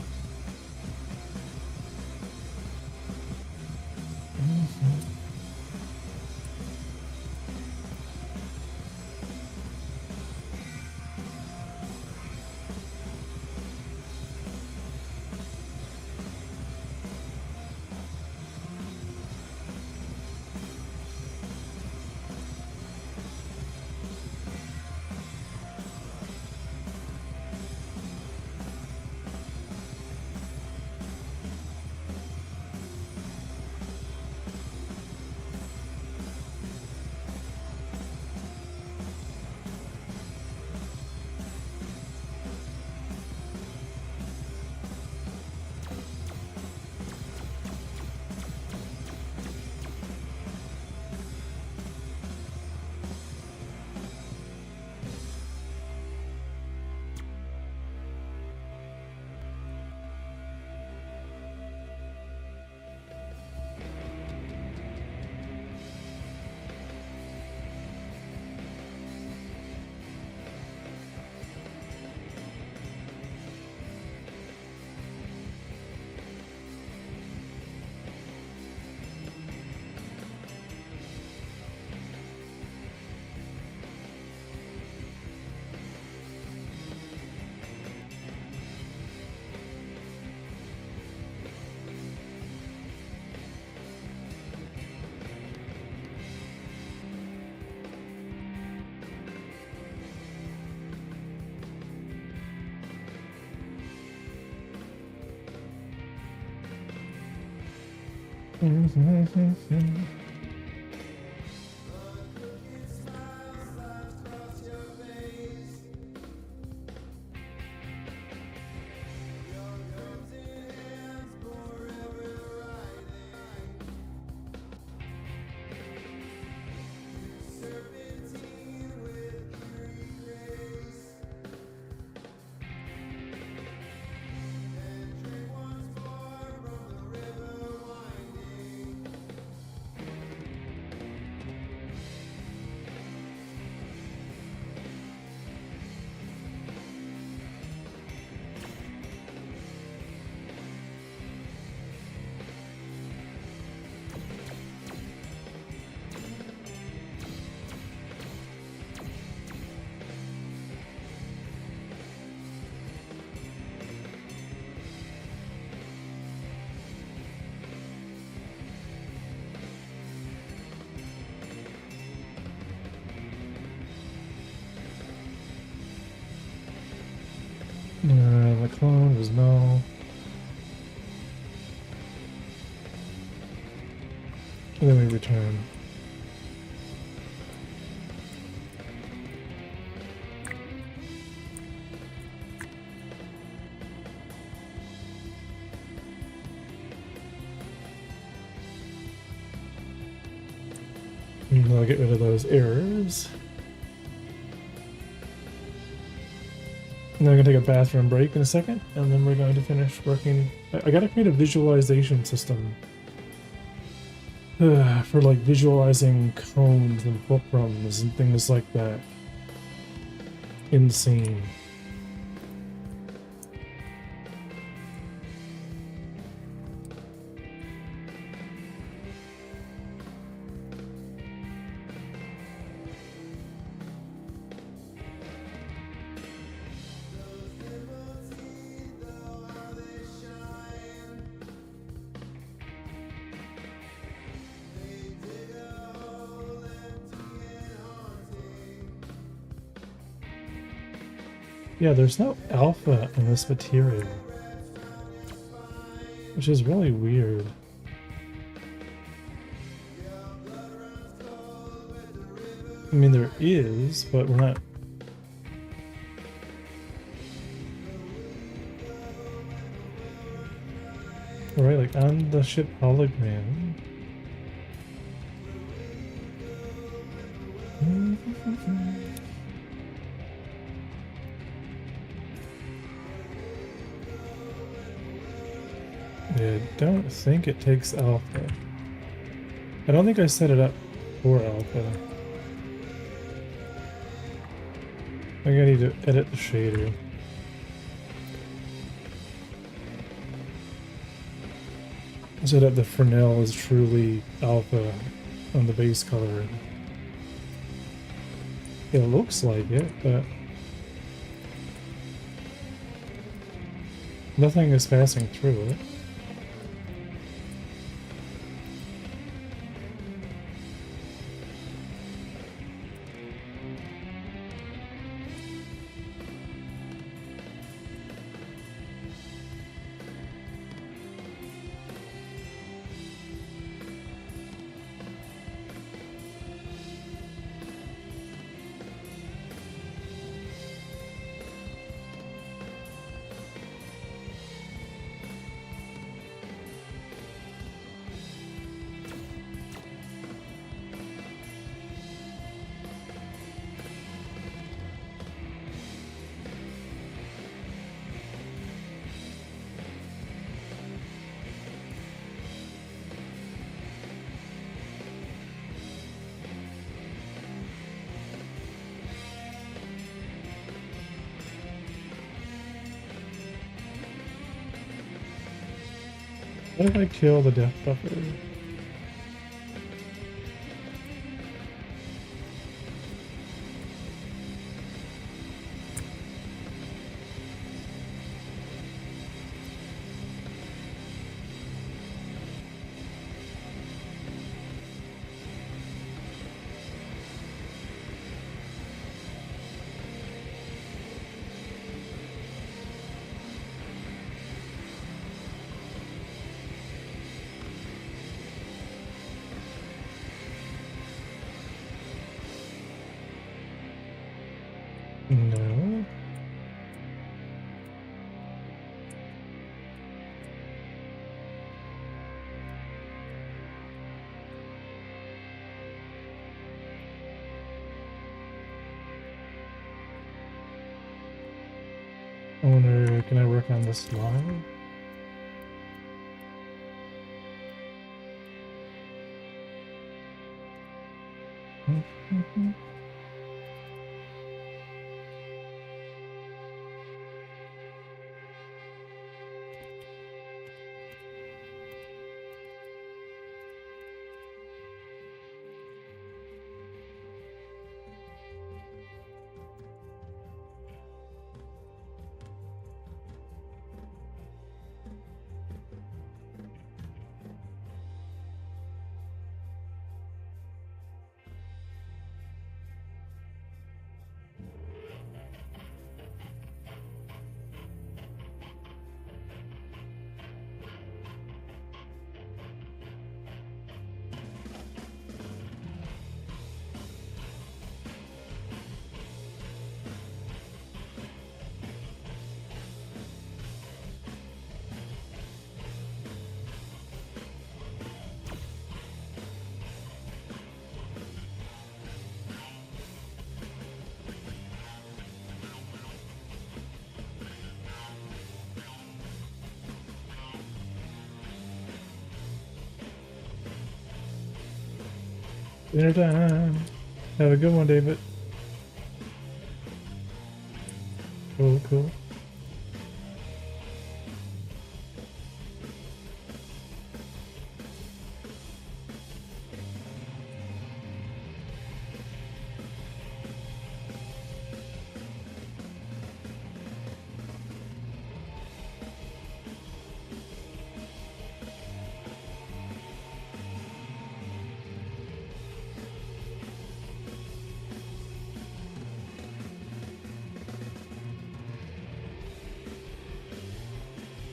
The clone was no. And then we return. And I'll get rid of those errors. And then I'm going to take a bathroom break in a second, and then we're going to finish working. I got to create a visualization system for like visualizing cones and fulcrums and things like that. Insane. Yeah, there's no alpha in this material, which is really weird. I mean, there is, but we're not... Right, like on the ship hologram. I don't think it takes alpha. I don't think I set it up for alpha. I think I need to edit the shader. So that the Fresnel is truly alpha on the base color. It looks like it, but nothing is passing through it. What if I kill the death buffer? Owner, can I work on this live? Dinner time. Have a good one, David. Cool, cool.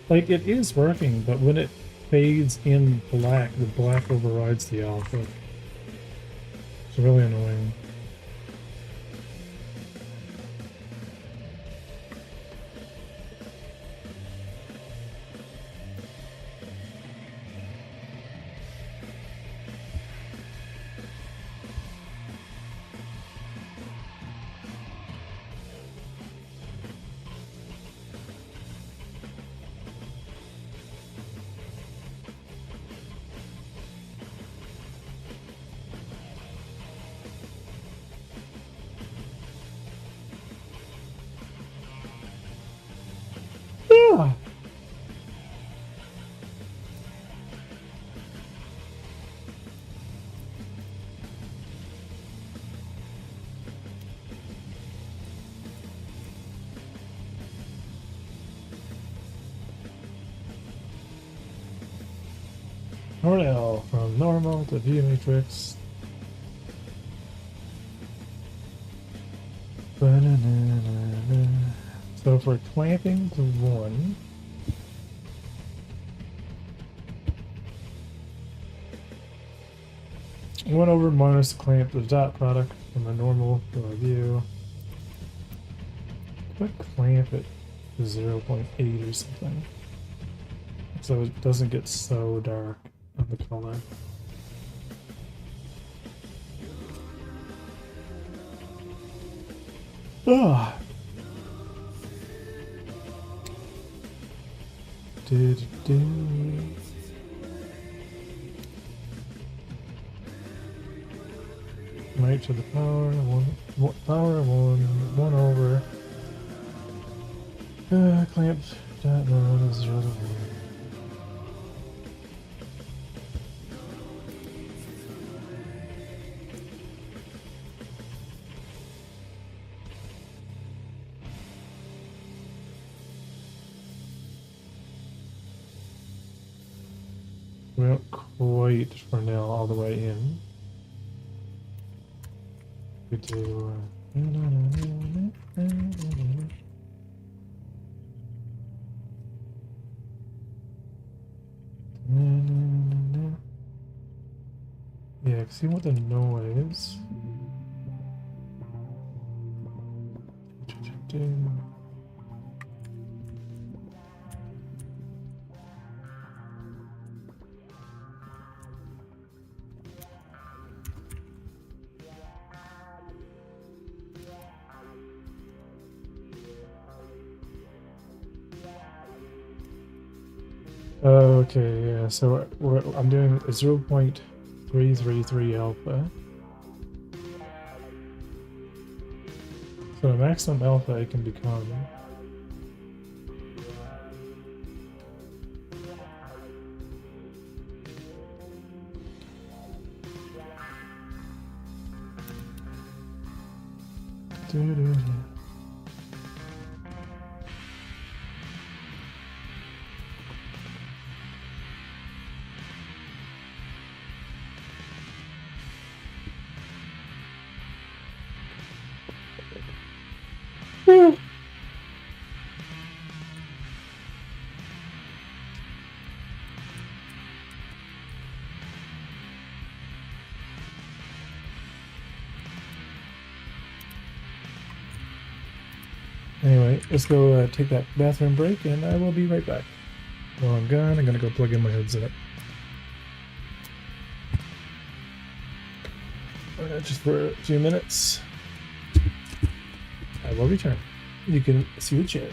Like, it is working, but when it fades in black, the black overrides the alpha. It's really annoying. Yeah. L from normal to view matrix. So for clamping to 1, one over minus clamp the dot product from a normal to a view. But clamp it to 0.8 or something, so it doesn't get so dark on the color. Ah. Right to the power, one over. Clamped dot node is 0 to 1. We don't quite for now all the way in. We do. Yeah, see what the noise. Okay, yeah, so I'm doing a 0.333 alpha. So the maximum alpha it can become. Doo-doo-doo. Woo! Anyway, let's go take that bathroom break, and I will be right back. While I'm gone, I'm gonna go plug in my headset. Just for a few minutes. I will return. You can see the chair.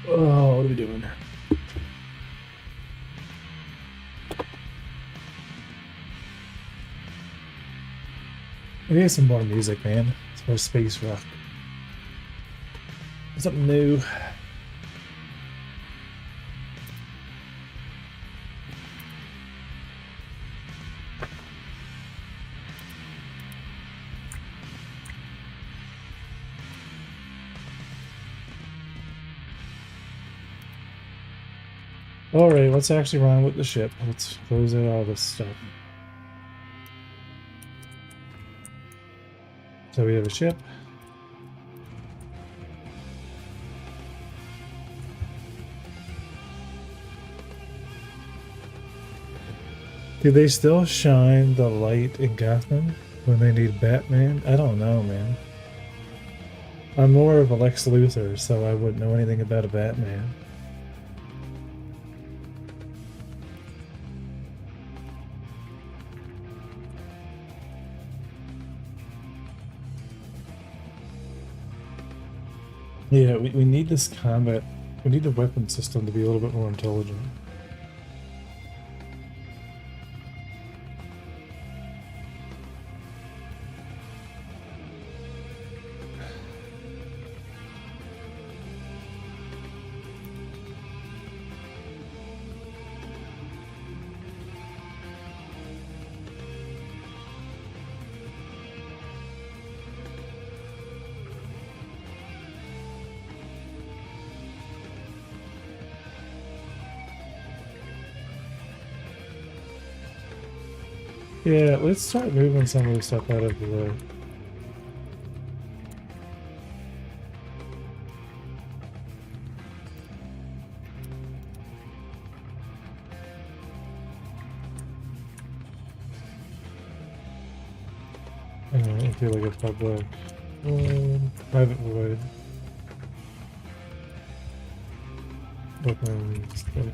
Oh, what are we doing? We need some more music, man. Some more space rock. Something new. Alright, what's actually wrong with the ship? Let's close out all this stuff. So we have a ship. Do they still shine the light in Gotham when they need Batman? I don't know, man. I'm more of a Lex Luthor, so I wouldn't know anything about a Batman. Yeah, we need this combat. We need the weapon system to be a little bit more intelligent. Yeah, let's start moving some of the stuff out of the way. I feel like a public private void. Open stick.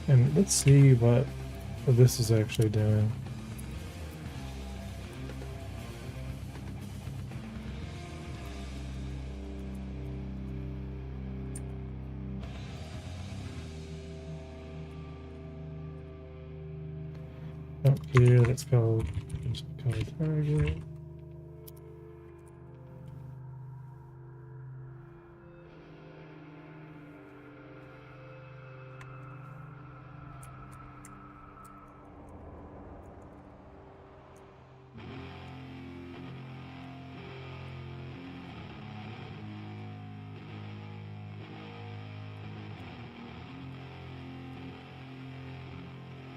And let's see what this is actually doing. Up here, let's call target.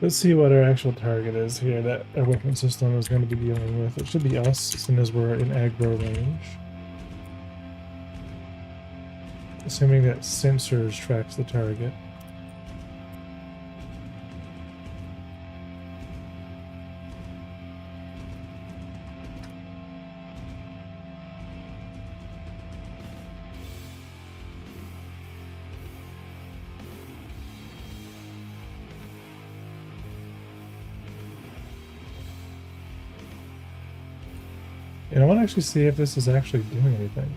Let's see what our actual target is here that our weapon system is going to be dealing with. It should be us, as soon as we're in aggro range. Assuming that sensors tracks the target. And I want to actually see if this is actually doing anything.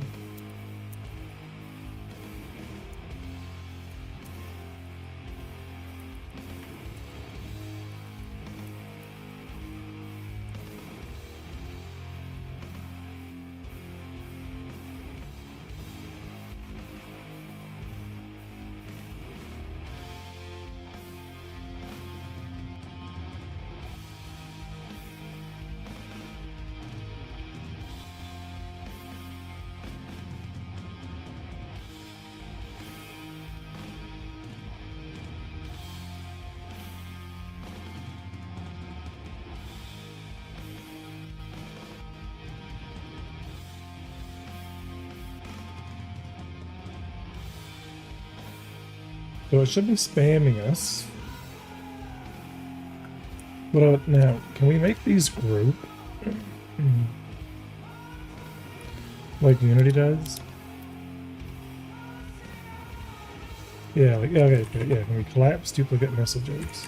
So it should be spamming us. But now, can we make these group? Like Unity does? Yeah, like, yeah, okay, okay, yeah, when we collapse duplicate messages.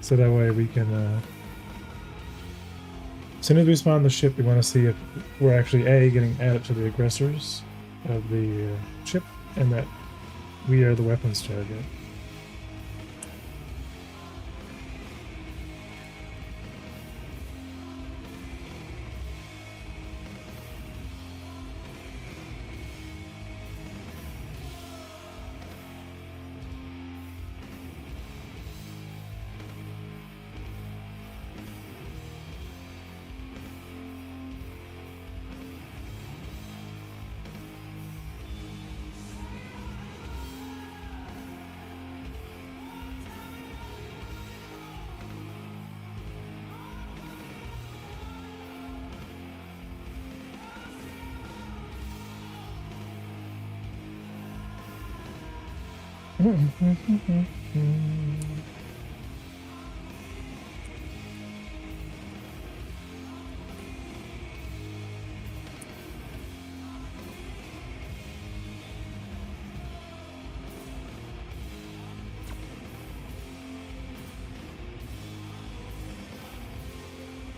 So that way we can, as soon as we spawn the ship, we want to see if we're actually A, getting added to the aggressors of the ship, and that we are the weapons target.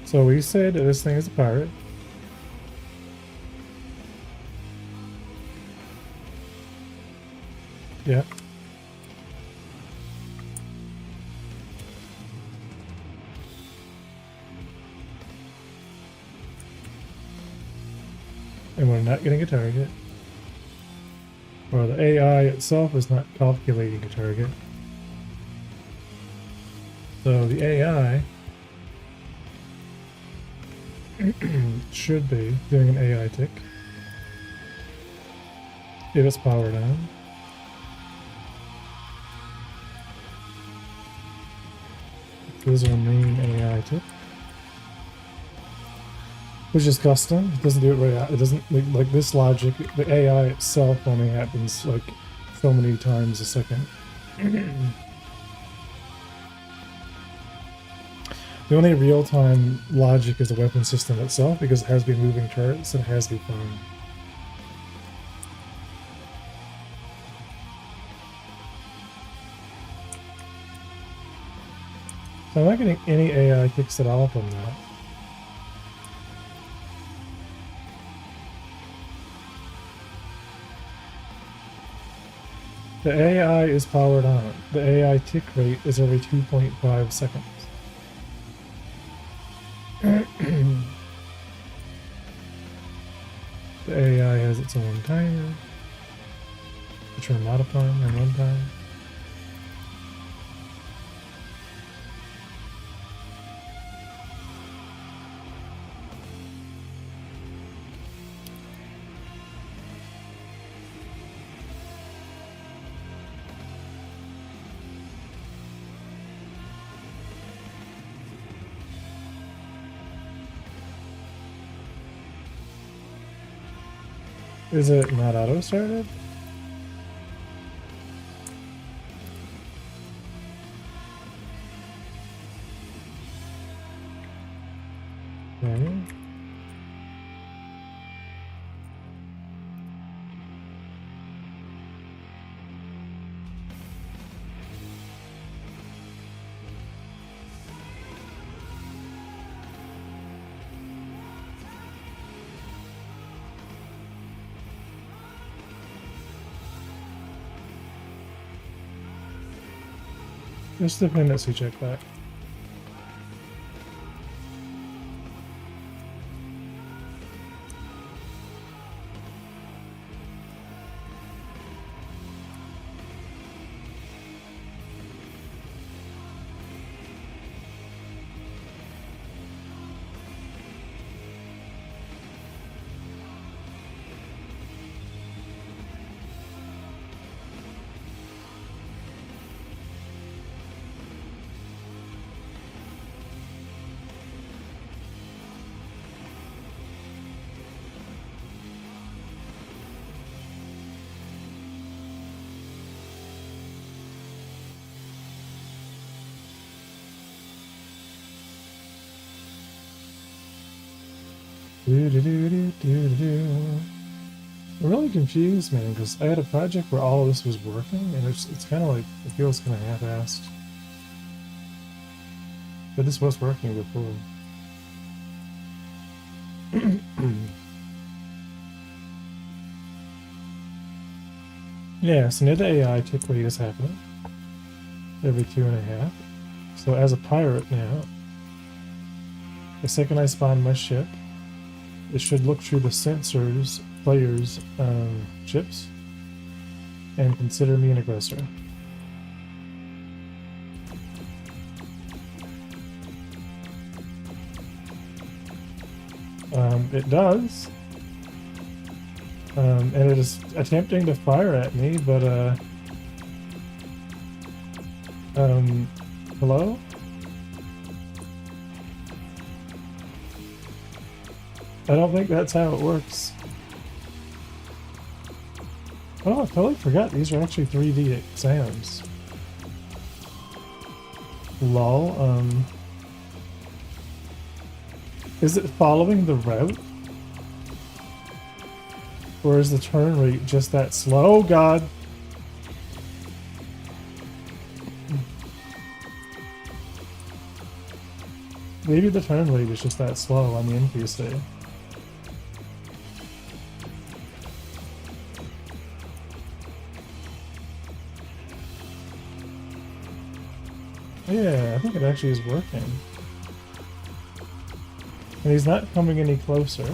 So we said that this thing is a pirate. Yeah. And we're not getting a target. Or the AI itself is not calculating a target. So the AI should be doing an AI tick if it's powered on. This is our main AI tick, which is custom. It doesn't do it right out. It doesn't like this logic. The AI itself only happens like so many times a second. The only real-time logic is the weapon system itself, because it has to be moving turrets and it has to be firing. So I'm not getting any AI kicks at all from that. The AI is powered on. The AI tick rate is every 2.5 seconds. The AI has its own timer, which we're modifying in runtime. Is it not auto-started? Okay. Just dependency check back. I'm really confused, man, because I had a project where all of this was working, and it's kind of like, it feels kind of half-assed. But this was working before. Yeah, so near the AI tick rate is happening every 2.5. So as a pirate now, the second I spawn my ship, it should look through the sensors, players' chips, and consider me an aggressor. It does. And it is attempting to fire at me, but hello? I don't think that's how it works. Oh, I totally forgot these are actually 3D exams. Lol, is it following the route? Or is the turn rate just that slow? Oh god! Maybe the turn rate is just that slow on the NPC. Yeah, I think it actually is working. And he's not coming any closer.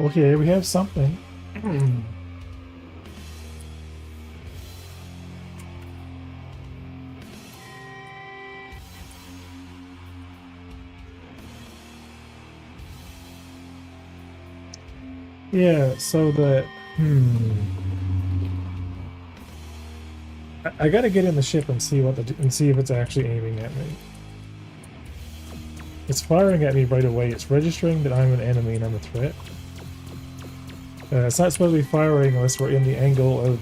Okay, we have something. Yeah, so that I gotta get in the ship and see and see if it's actually aiming at me. It's firing at me right away. It's registering that I'm an enemy and I'm a threat. It's not supposed to be firing unless we're in the angle of,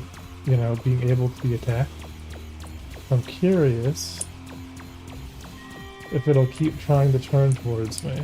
you know, being able to be attacked. I'm curious if it'll keep trying to turn towards me.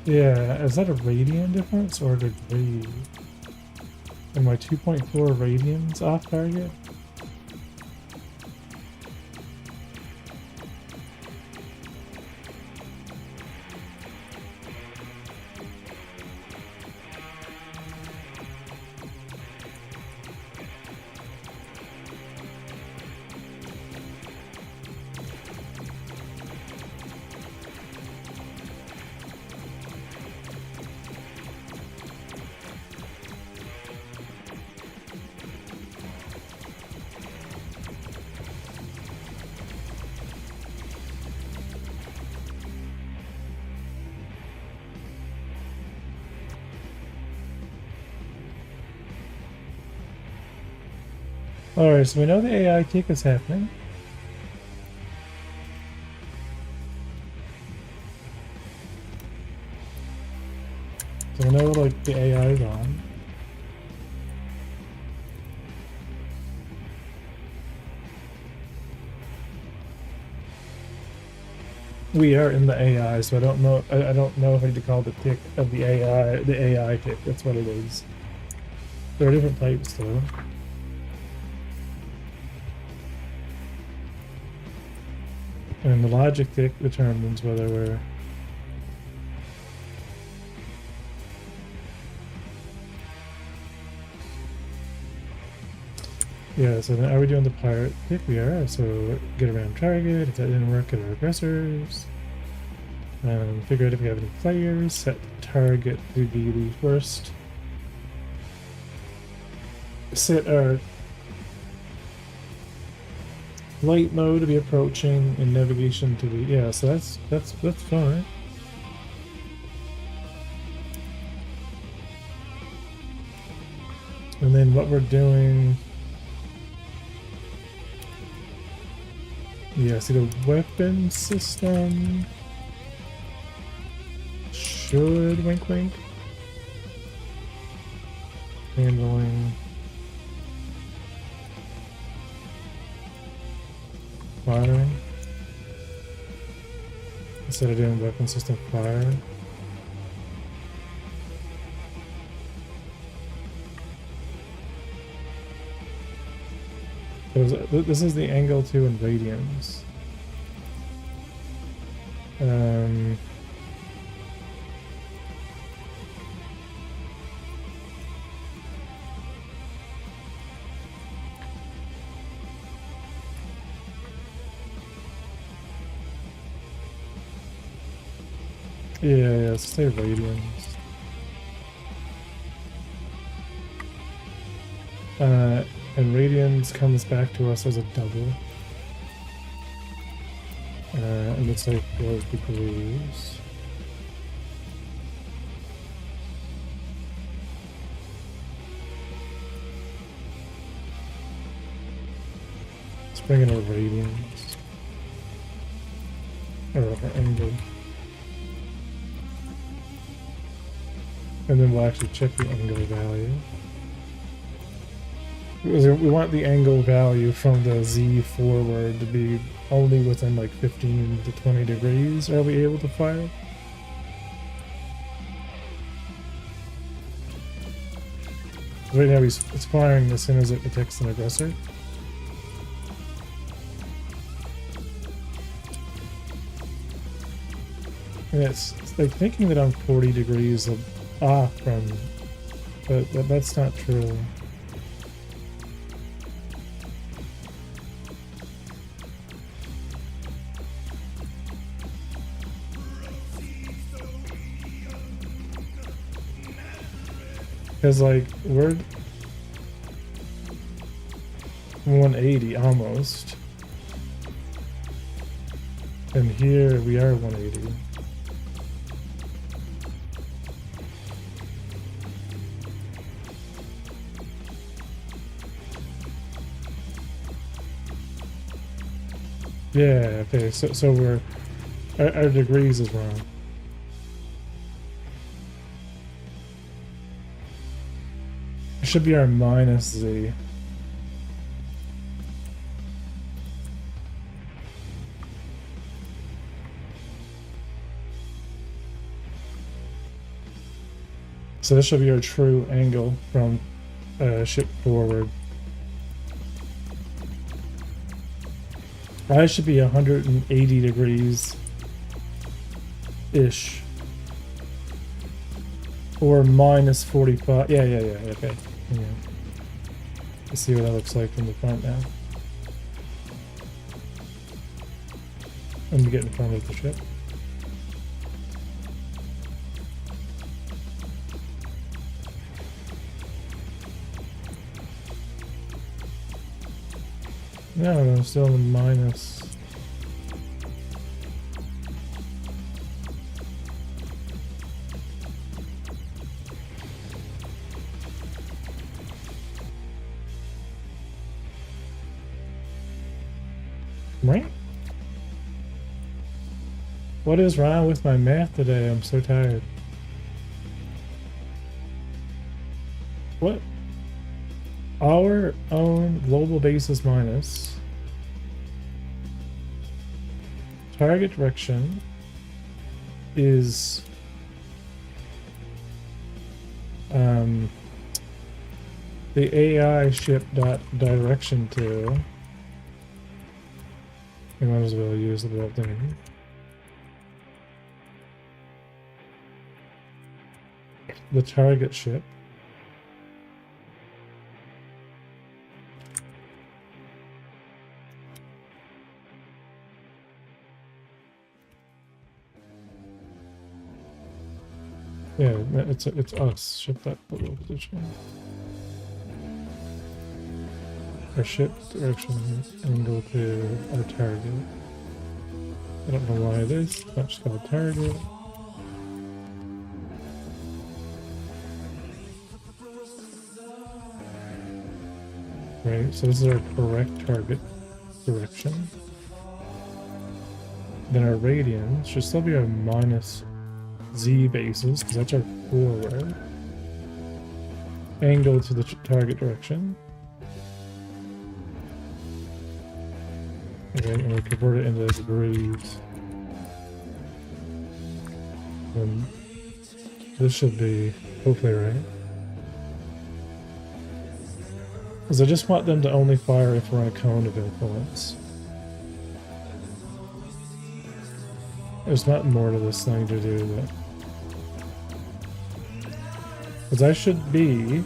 Yeah, is that a radian difference or a degree? Am I 2.4 radians off target? Alright, so we know the AI kick is happening. So we know, like, the AI is on. We are in the AI, so I don't know. I don't know if I need to call the tick of the AI tick. That's what it is. There are different types, though. And the logic tick determines whether we're Yeah, so now are we doing the pirate pick? We are. So get around target. If that didn't work, get our aggressors. Figure out if we have any players. Set target to be the first. Set our flight mode to be approaching and navigation to be, yeah, so that's fine. And then what we're doing, yeah, see the weapon system should wink wink handling firing instead of doing weapon system fire. This is the angle to in radians. Yeah, let's say radians. And radians comes back to us as a double. And it's like 4 degrees. Let's bring in our radians. Or our angle. And then we'll actually check the angle value. Because we want the angle value from the Z forward to be only within like 15 to 20 degrees. Are we able to fire? Right now it's firing as soon as it detects an aggressor. And it's like thinking that I'm 40 degrees off from, but that's not true. Because like we're 180 almost, and here we are 180. Yeah, okay, so we're our degrees is wrong. It should be our minus Z. So this should be our true angle from ship forward. I should be 180 degrees ish. Or minus 45. Yeah, okay. Yeah. Let's see what that looks like from the front now. Let me get in front of the ship. No, I'm still in minus. Right? What is wrong with my math today? I'm so tired. What? Our own global basis minus target direction is the AI ship dot direction to. We might as well use the whole thing. The target ship. Yeah, it's us. Ship that photo position. Or ship direction angle to our target. I don't know why this. Not just called target. Right, so this is our correct target direction. Then our radians should still be our minus z bases, because that's our forward. Angle to the target direction. Okay, and we convert it into degrees. And this should be hopefully right. Because I just want them to only fire if we're on a cone of influence. There's not more to this thing to do, but... Because I should be...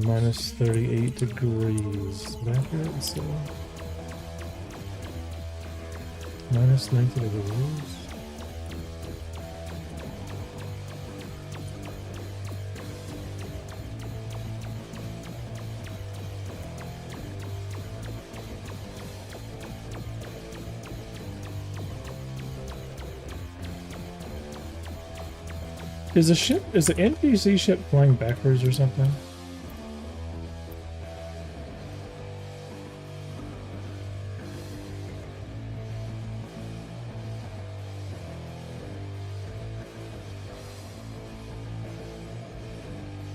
minus 38 degrees. Back here, so... Minus 90 degrees. Is the NPC ship flying backwards or something?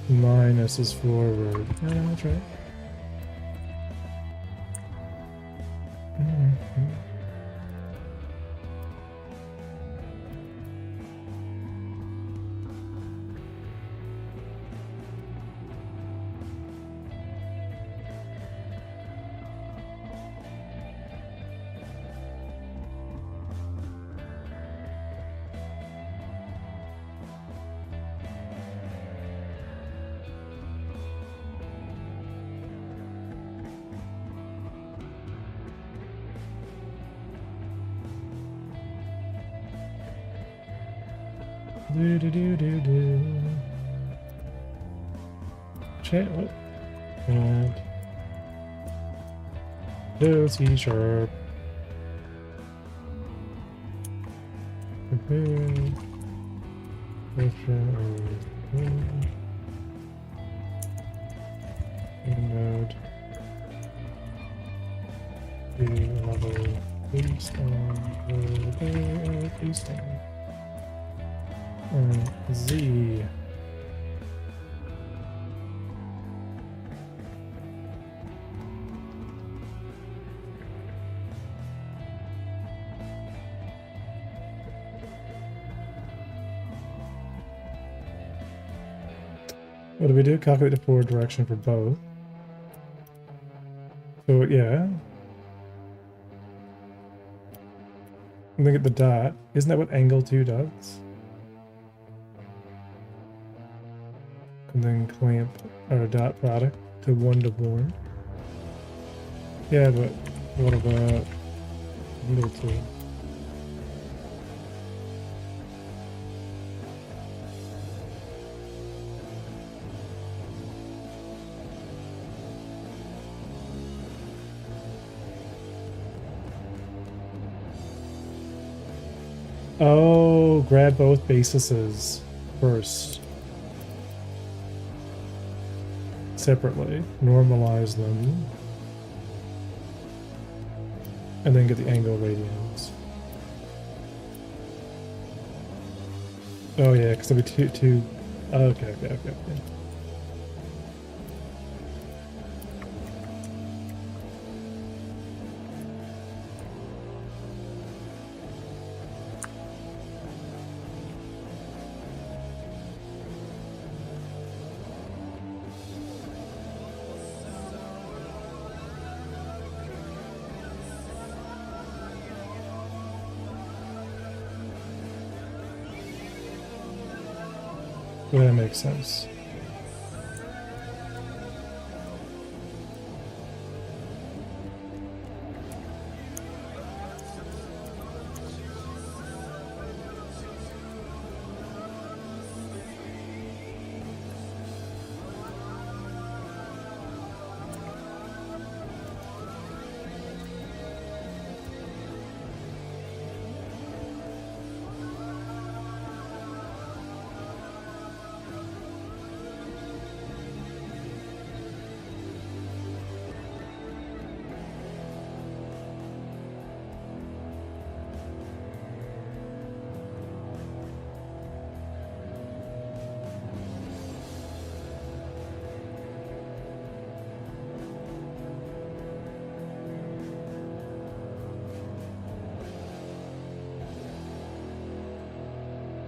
Minus is forward. Yeah, that's right. Do. Chat what? And do C-sharp. Prepare. Node. Do another paste on pasting. Z. What do we do? Calculate the forward direction for both. So yeah. Look at the dot. Isn't that what angle 2 does? And then clamp our dot product to 1 to 1. Yeah, but what about angle 2? Oh, grab both bases first. Separately. Normalize them. And then get the angle radians. Oh yeah, because there'll be two. Okay. Well, that makes sense.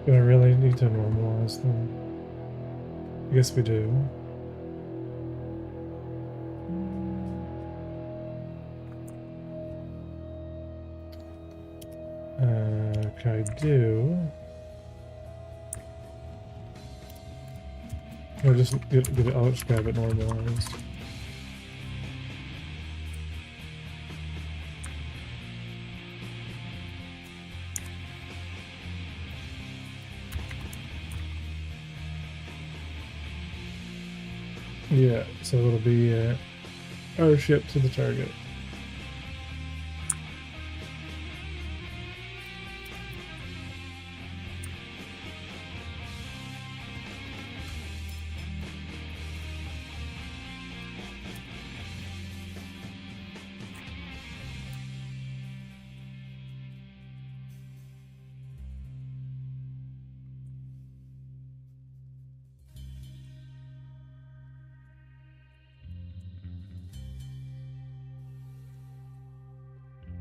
Do I really need to normalize them? I guess we do. Okay, I do. I'll just I'll just grab it normalized. Yeah, so it'll be our ship to the target.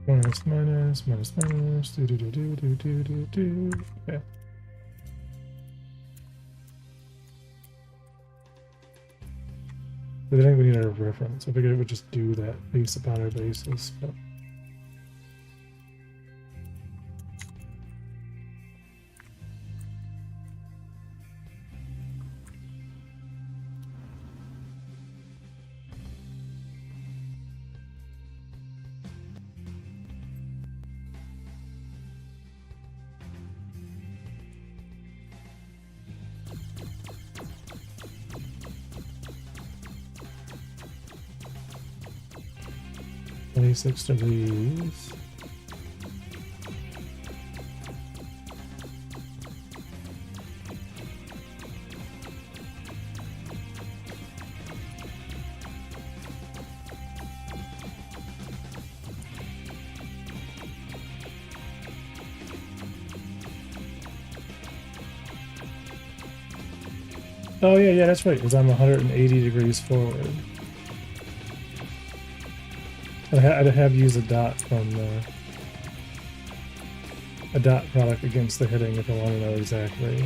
Minus, do. Okay. But I think we need our reference. I figured it would just do that based upon our basis, but. Six degrees. Oh yeah, that's right, because I'm 180 degrees forward. I'd have used a dot from a dot product against the heading if I want to know exactly.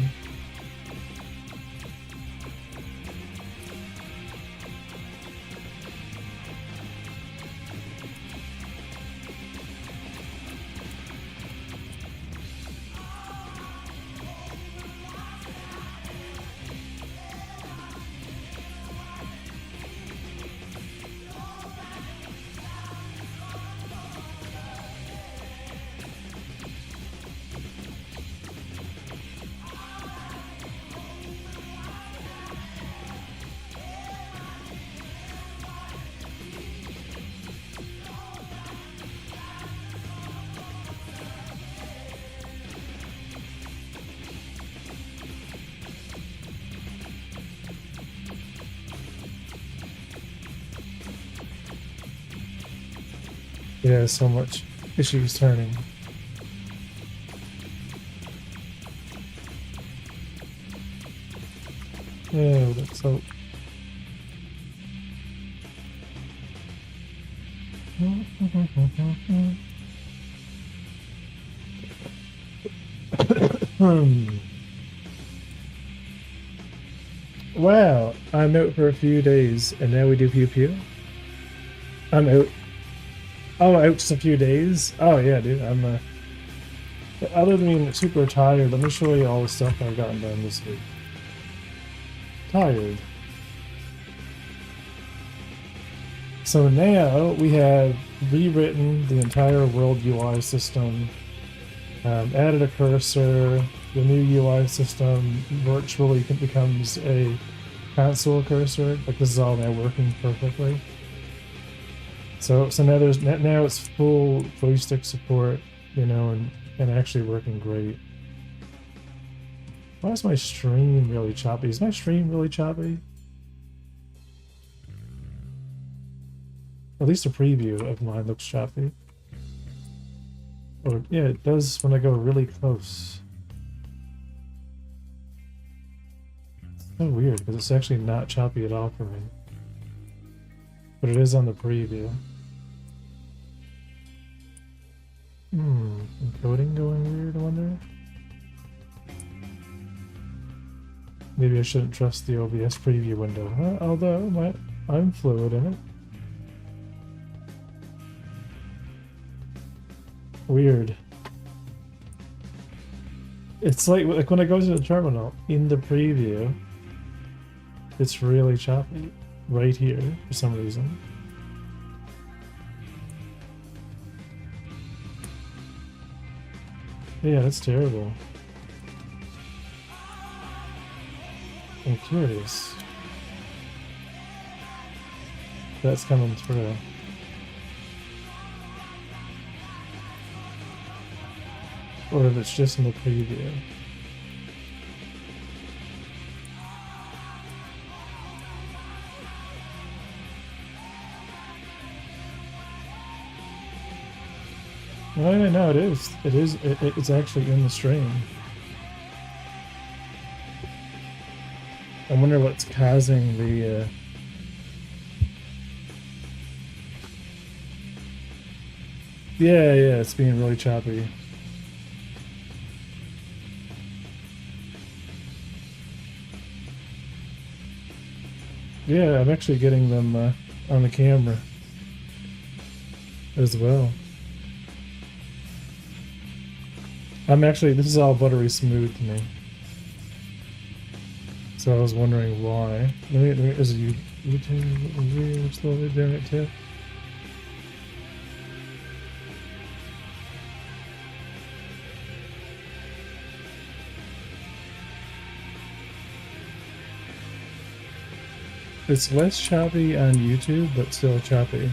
Yeah, so much issues turning. Oh, that's so. Wow, I'm out for a few days, and now we do pew pew. I'm out. Oh, out just a few days? Oh yeah, dude. I'm other than being super tired, let me show you all the stuff I've gotten done this week. Tired. So now we have rewritten the entire world UI system, added a cursor. The new UI system virtually becomes a console cursor. Like this is all now working perfectly. So now it's full joystick support, you know, and actually working great. Why is my stream really choppy? Is my stream really choppy? At least a preview of mine looks choppy. Or yeah, it does when I go really close. It's so weird because it's actually not choppy at all for me. But it is on the preview. Encoding going weird, I wonder? Maybe I shouldn't trust the OBS preview window, huh? Although I'm fluid in it. Weird. It's like when I go to the terminal in the preview, it's really choppy right here for some reason. Yeah, that's terrible. I'm curious. That's coming through. Or if it's just in the preview. No, it is. It's actually in the stream. I wonder what's causing the yeah, it's being really choppy. Yeah, I'm actually getting them on the camera as well. This is all buttery smooth to me. So I was wondering why. Is it YouTube really slowly doing it too? It's less choppy on YouTube, but still choppy.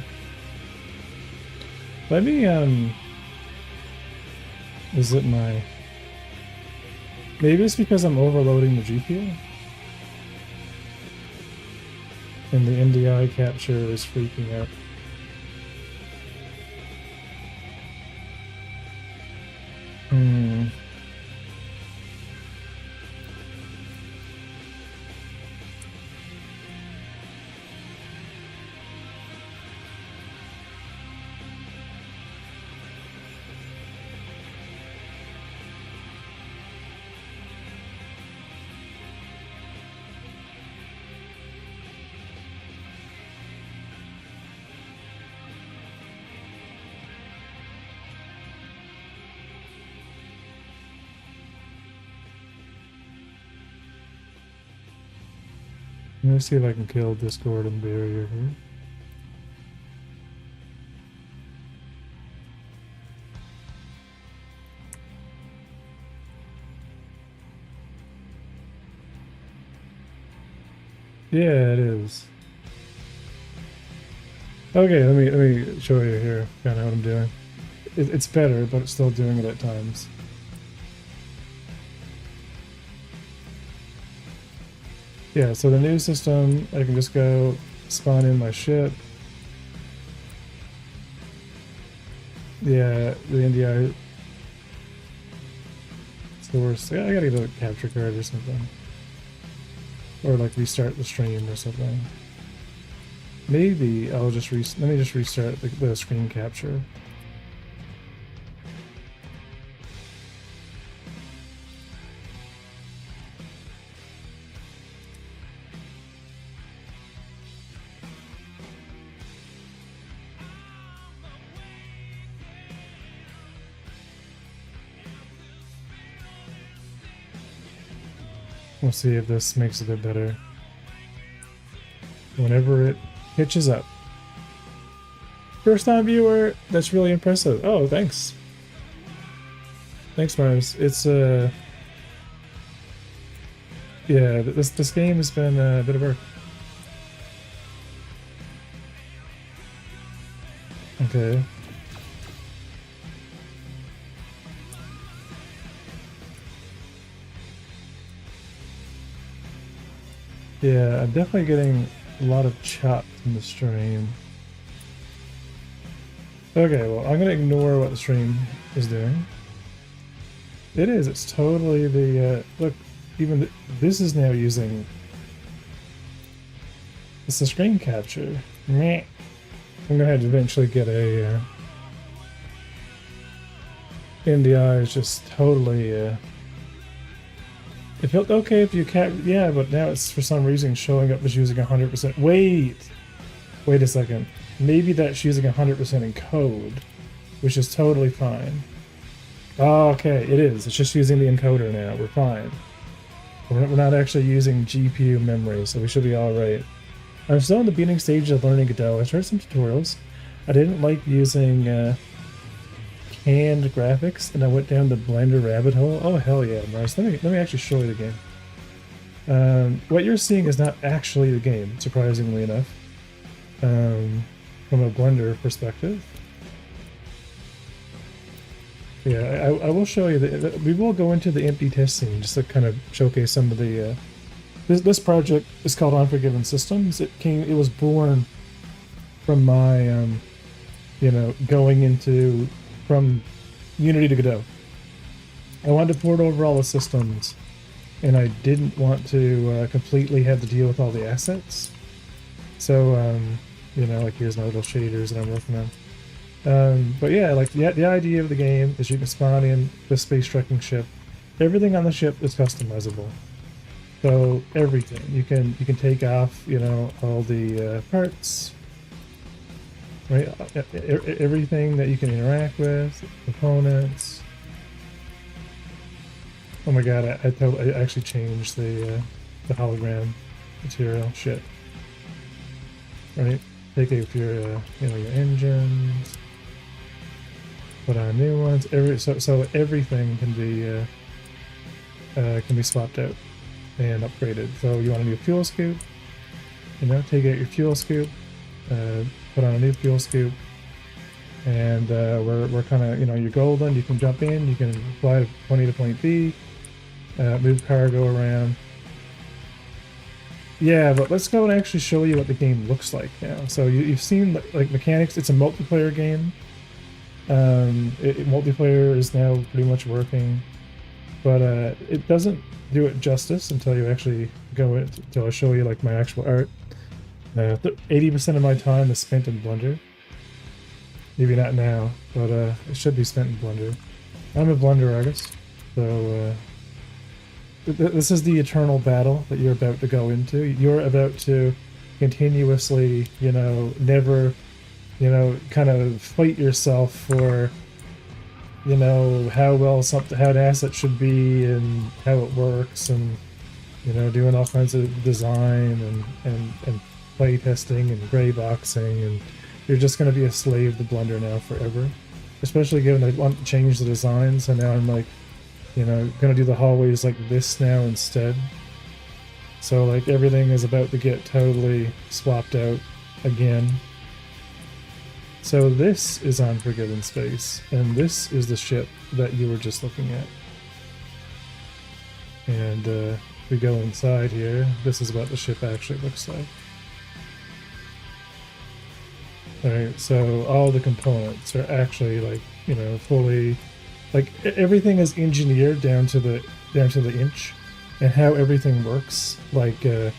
Let me, is it my... Maybe it's because I'm overloading the GPU? And the NDI capture is freaking out. Let me see if I can kill Discord and barrier here. Yeah, it is. Okay, let me show you here kind of what I'm doing. It's better, but it's still doing it at times. Yeah, so the new system, I can just go spawn in my ship. Yeah, the NDI source. Yeah, I gotta get a capture card or something. Or like restart the stream or something. Maybe I'll just let me just restart the screen capture. We'll see if this makes it a bit better. Whenever it hitches up. First time viewer, that's really impressive. Oh, thanks. Thanks, Mars. It's yeah, this game has been a bit of work. Okay. Yeah, I'm definitely getting a lot of chop in the stream. Okay, well, I'm gonna ignore what the stream is doing. It is, it's totally the, look, even this is now using, it's the screen capture. Meh. I'm gonna have to eventually get a, NDI is just totally, It felt okay if you can't, yeah, but now it's for some reason showing up as using 100%. Wait a second. Maybe that's using 100% in code, which is totally fine. Oh, okay, it is. It's just using the encoder now. We're fine. We're not actually using GPU memory, so we should be all right. I'm still in the beginning stage of learning Godot. I tried some tutorials. I didn't like using canned graphics, and I went down the Blender rabbit hole. Oh hell yeah, nice. Let me actually show you the game. What you're seeing is not actually the game, surprisingly enough, from a Blender perspective. Yeah, I will show you we will go into the empty test scene just to kind of showcase some of the. This project is called Unforgiven Systems. It was born from my going from Unity to Godot. I wanted to port over all the systems, and I didn't want to completely have to deal with all the assets. So like here's my little shaders that I'm working on. But yeah, like the idea of the game is you can spawn in the space trekking ship. Everything on the ship is customizable. So everything you can take off, all the parts, right? Everything that you can interact with, components. Oh my god, I actually changed the hologram material. Shit. Right? Take out your your engines. Put on new ones. So everything can be swapped out and upgraded. So you want a new fuel scoop, take out your fuel scoop, put on a new fuel scoop, and we're kind of you're golden. You can jump in, you can fly to point A to point B, move cargo around. Yeah, but let's go and actually show you what the game looks like now. So you've seen like mechanics. It's a multiplayer game. Multiplayer is now pretty much working, but it doesn't do it justice until you actually until I show you like my actual art. 80% of my time is spent in Blender. Maybe not now, but it should be spent in Blender. I'm a Blender artist, so this is the eternal battle that you're about to go into. You're about to continuously, never kind of fight yourself for, how an asset should be and how it works, and doing all kinds of design and play testing and gray boxing, and you're just going to be a slave to Blender now forever. Especially given I want to change the design, so now I'm like, going to do the hallways like this now instead. So like everything is about to get totally swapped out again. So this is Unforgiven Space, and this is the ship that you were just looking at. And if we go inside here, this is what the ship actually looks like. Alright, so all the components are actually like, fully, like everything is engineered down to the inch, and how everything works, like the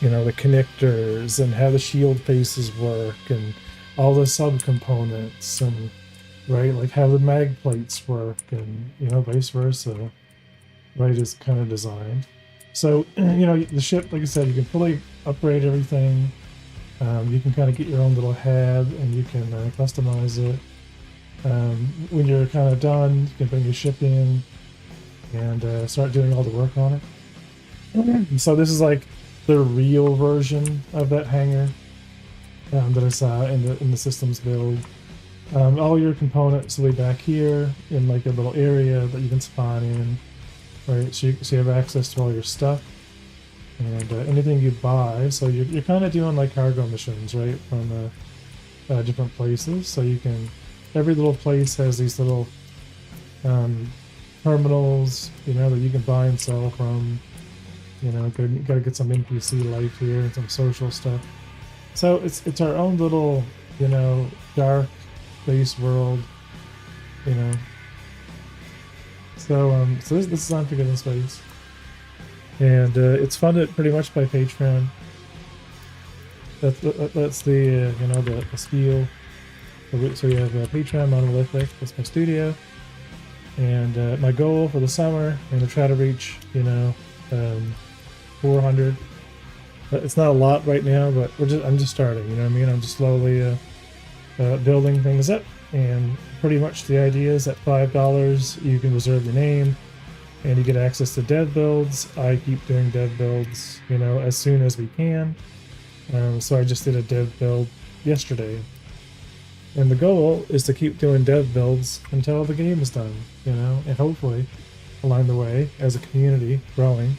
connectors and how the shield faces work and all the subcomponents, and right, like how the mag plates work, and vice versa, right, is kind of designed. So the ship, like I said, you can fully upgrade everything. You can kind of get your own little head, and you can customize it. When you're kind of done, you can bring your ship in and start doing all the work on it. So this is like the real version of that hangar that I saw in the systems build. All your components will be back here in like a little area that you can spawn in, right? So you have access to all your stuff and anything you buy. So you're kind of doing like cargo missions, right, from different places. So you can, every little place has these little terminals, that you can buy and sell from. Gotta get some NPC life here and some social stuff. So it's our own little, dark space world, So this is Unforgiven Space, and it's funded pretty much by Patreon. That's the the spiel. So we have Patreon, Monolithic. That's my studio, and my goal for the summer, I'm gonna try to reach 400. But it's not a lot right now, but I'm just starting, you know what I mean? I'm just slowly building things up, and pretty much the idea is at $5 you can reserve your name and you get access to dev builds. I keep doing dev builds, you know, as soon as we can. So I just did a dev build yesterday, and the goal is to keep doing dev builds until the game is done, you know, and hopefully along the way, as a community growing,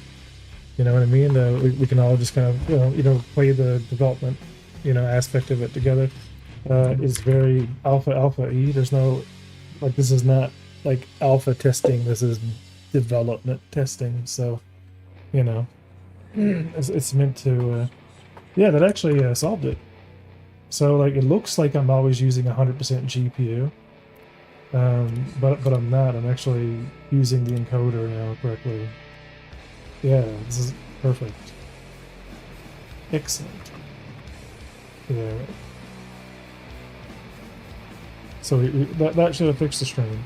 you know what I mean, we can all just kind of, you know, play the development, you know, aspect of it together. Is very alpha E. There's no, like, this is not like alpha testing, this is development testing. So, you know, it's meant to yeah, that actually solved it. So like, it looks like I'm always using 100% GPU, but I'm not. I'm actually using the encoder now correctly. Yeah, this is perfect. Excellent. Yeah. So that should have fixed the stream.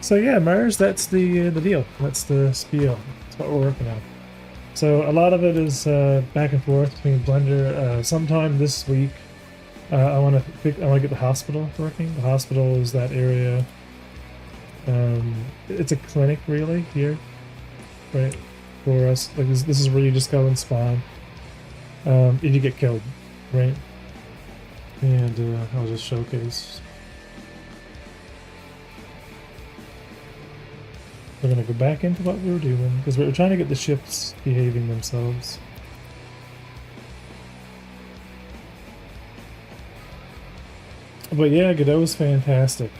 So yeah, Mars, that's the deal. That's the spiel. That's what we're working on. So a lot of it is back and forth between Blender. Sometime this week, I want to get the hospital working. The hospital is that area. It's a clinic, really, here, right, for us. Like, this is where you just go and spawn if you get killed, right? And I'll just showcase. We're gonna go back into what we were doing because we were trying to get the ships behaving themselves. But yeah, Godot's fantastic.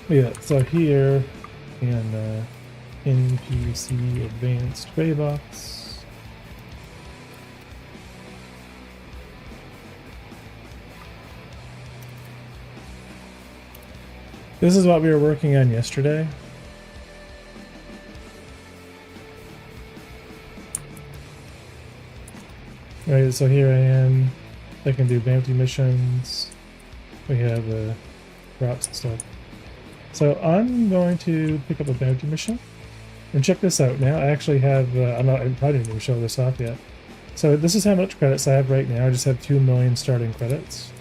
Yeah, so here in NPC Advanced Greybox. This is what we were working on yesterday. Right, so here I am. I can do bounty missions. We have props and stuff. So I'm going to pick up a bounty mission. And check this out now. I actually have, I probably didn't even show this off yet. So this is how much credits I have right now. I just have 2 million starting credits.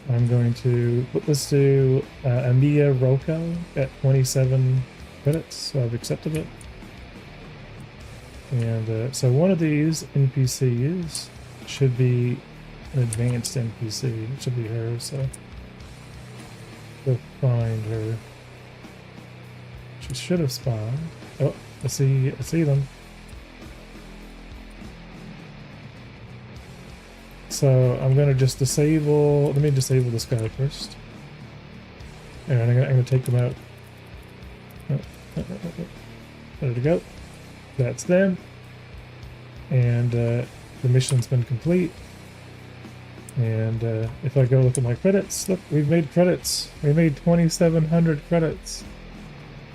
I'm going to, let's do Amiya Roko at 27 credits, so I've accepted it. And so one of these NPCs should be an advanced NPC. It should be her, so go find her. She should have spawned. Oh, I see them. So I'm gonna just disable. Let me disable this guy first, and I'm gonna take them out. There we go. That's them, and the mission's been complete. And if I go look at my credits, look, we've made credits. We made 2,700 credits.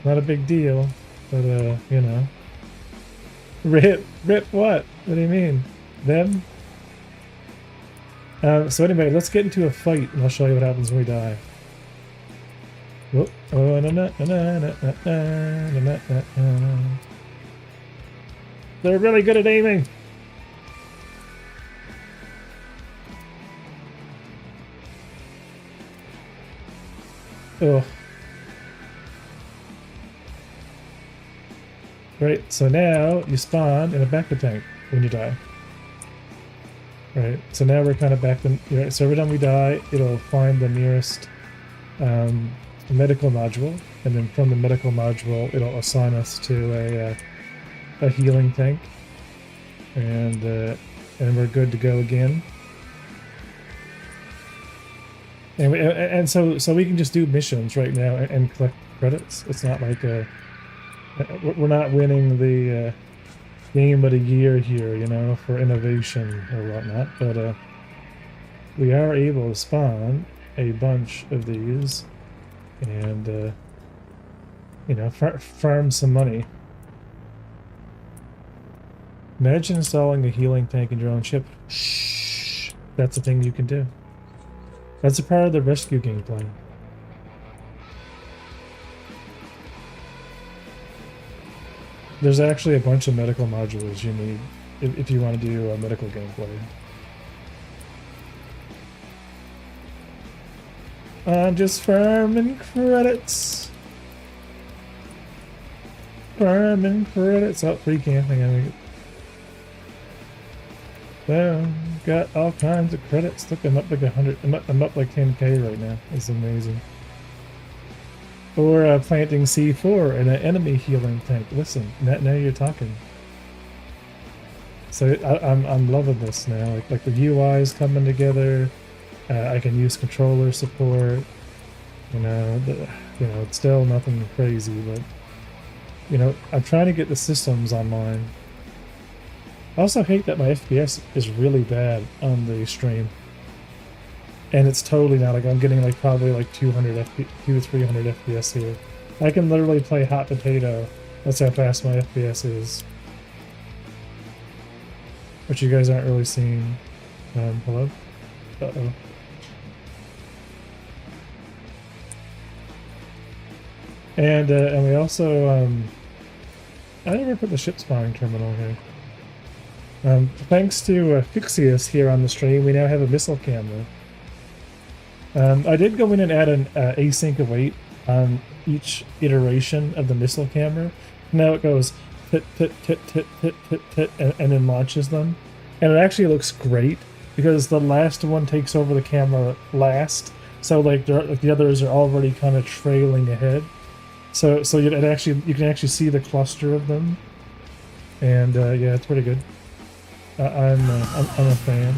Not a big deal, but you know. Rip what? What do you mean? Them? So anyway, let's get into a fight, and I'll show you what happens when we die. Whoop. Oh, they're really good at aiming. Oh. Right, so now you spawn in a backup tank when you die. Right, so now we're kind of back to, you know, so every time we die, it'll find the nearest medical module, and then from the medical module, it'll assign us to a healing tank, and we're good to go again. And so we can just do missions right now and collect credits. It's not like we're not winning the game of the year here, you know, for innovation or whatnot, but we are able to spawn a bunch of these and you know, farm some money. Imagine installing a healing tank in your own ship. Shh, that's a thing you can do. That's a part of the rescue gameplay. There's actually a bunch of medical modules you need if you want to do a medical gameplay. I'm just farming credits. Farming credits. Oh, free camping. I mean, well, got all kinds of credits. Look, I'm up like 100. I'm up like 10k right now. It's amazing. Or planting C4 in an enemy healing tank. Listen, now you're talking. So I'm loving this now. Like the UI is coming together. I can use controller support. You know, it's still nothing crazy, but you know, I'm trying to get the systems online. I also hate that my FPS is really bad on the stream. And it's totally not like I'm getting like probably like 200 to 300 FPS here. I can literally play hot potato. That's how fast my FPS is. But you guys aren't really seeing. Hello? Uh-oh. And we also I never put the ship spawning terminal here. Thanks to Fixius here on the stream, we now have a missile camera. I did go in and add an async await on each iteration of the missile camera. Now it goes tit tit tit tit tit tit tit and then launches them. And it actually looks great because the last one takes over the camera last. So like the others are already kind of trailing ahead. So you can actually see the cluster of them. And yeah, it's pretty good. I'm a fan.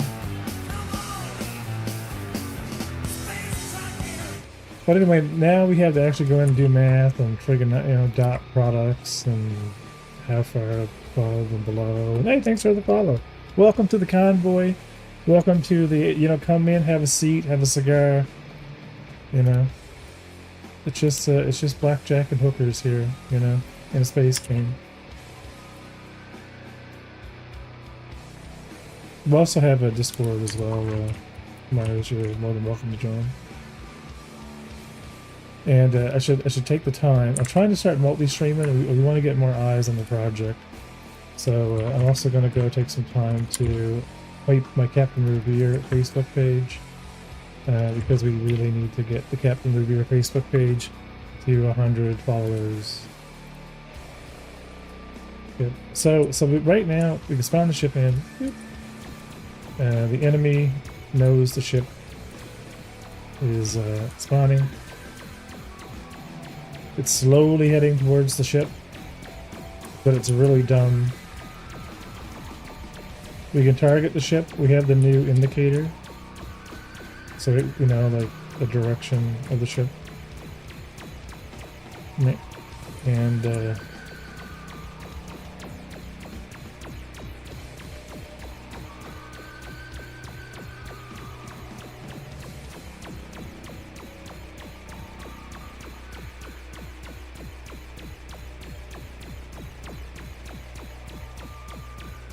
But anyway, now we have to actually go in and do math and friggin' dot products and how far above and below. And hey, thanks for the follow. Welcome to the convoy. Welcome to the come in, have a seat, have a cigar. It's just blackjack and hookers here, in a space game. We also have a Discord as well. Myers, you're more than welcome to join. And I should take the time. I'm trying to start multi-streaming. We want to get more eyes on the project. So I'm also going to go take some time to wipe my Captain Revere Facebook page. Because we really need to get the Captain Revere Facebook page to 100 followers. Good. So right now we can spawn the ship in. The enemy knows the ship is spawning. It's slowly heading towards the ship, but it's really dumb. We can target the ship. We have the new indicator. So, like the direction of the ship. And,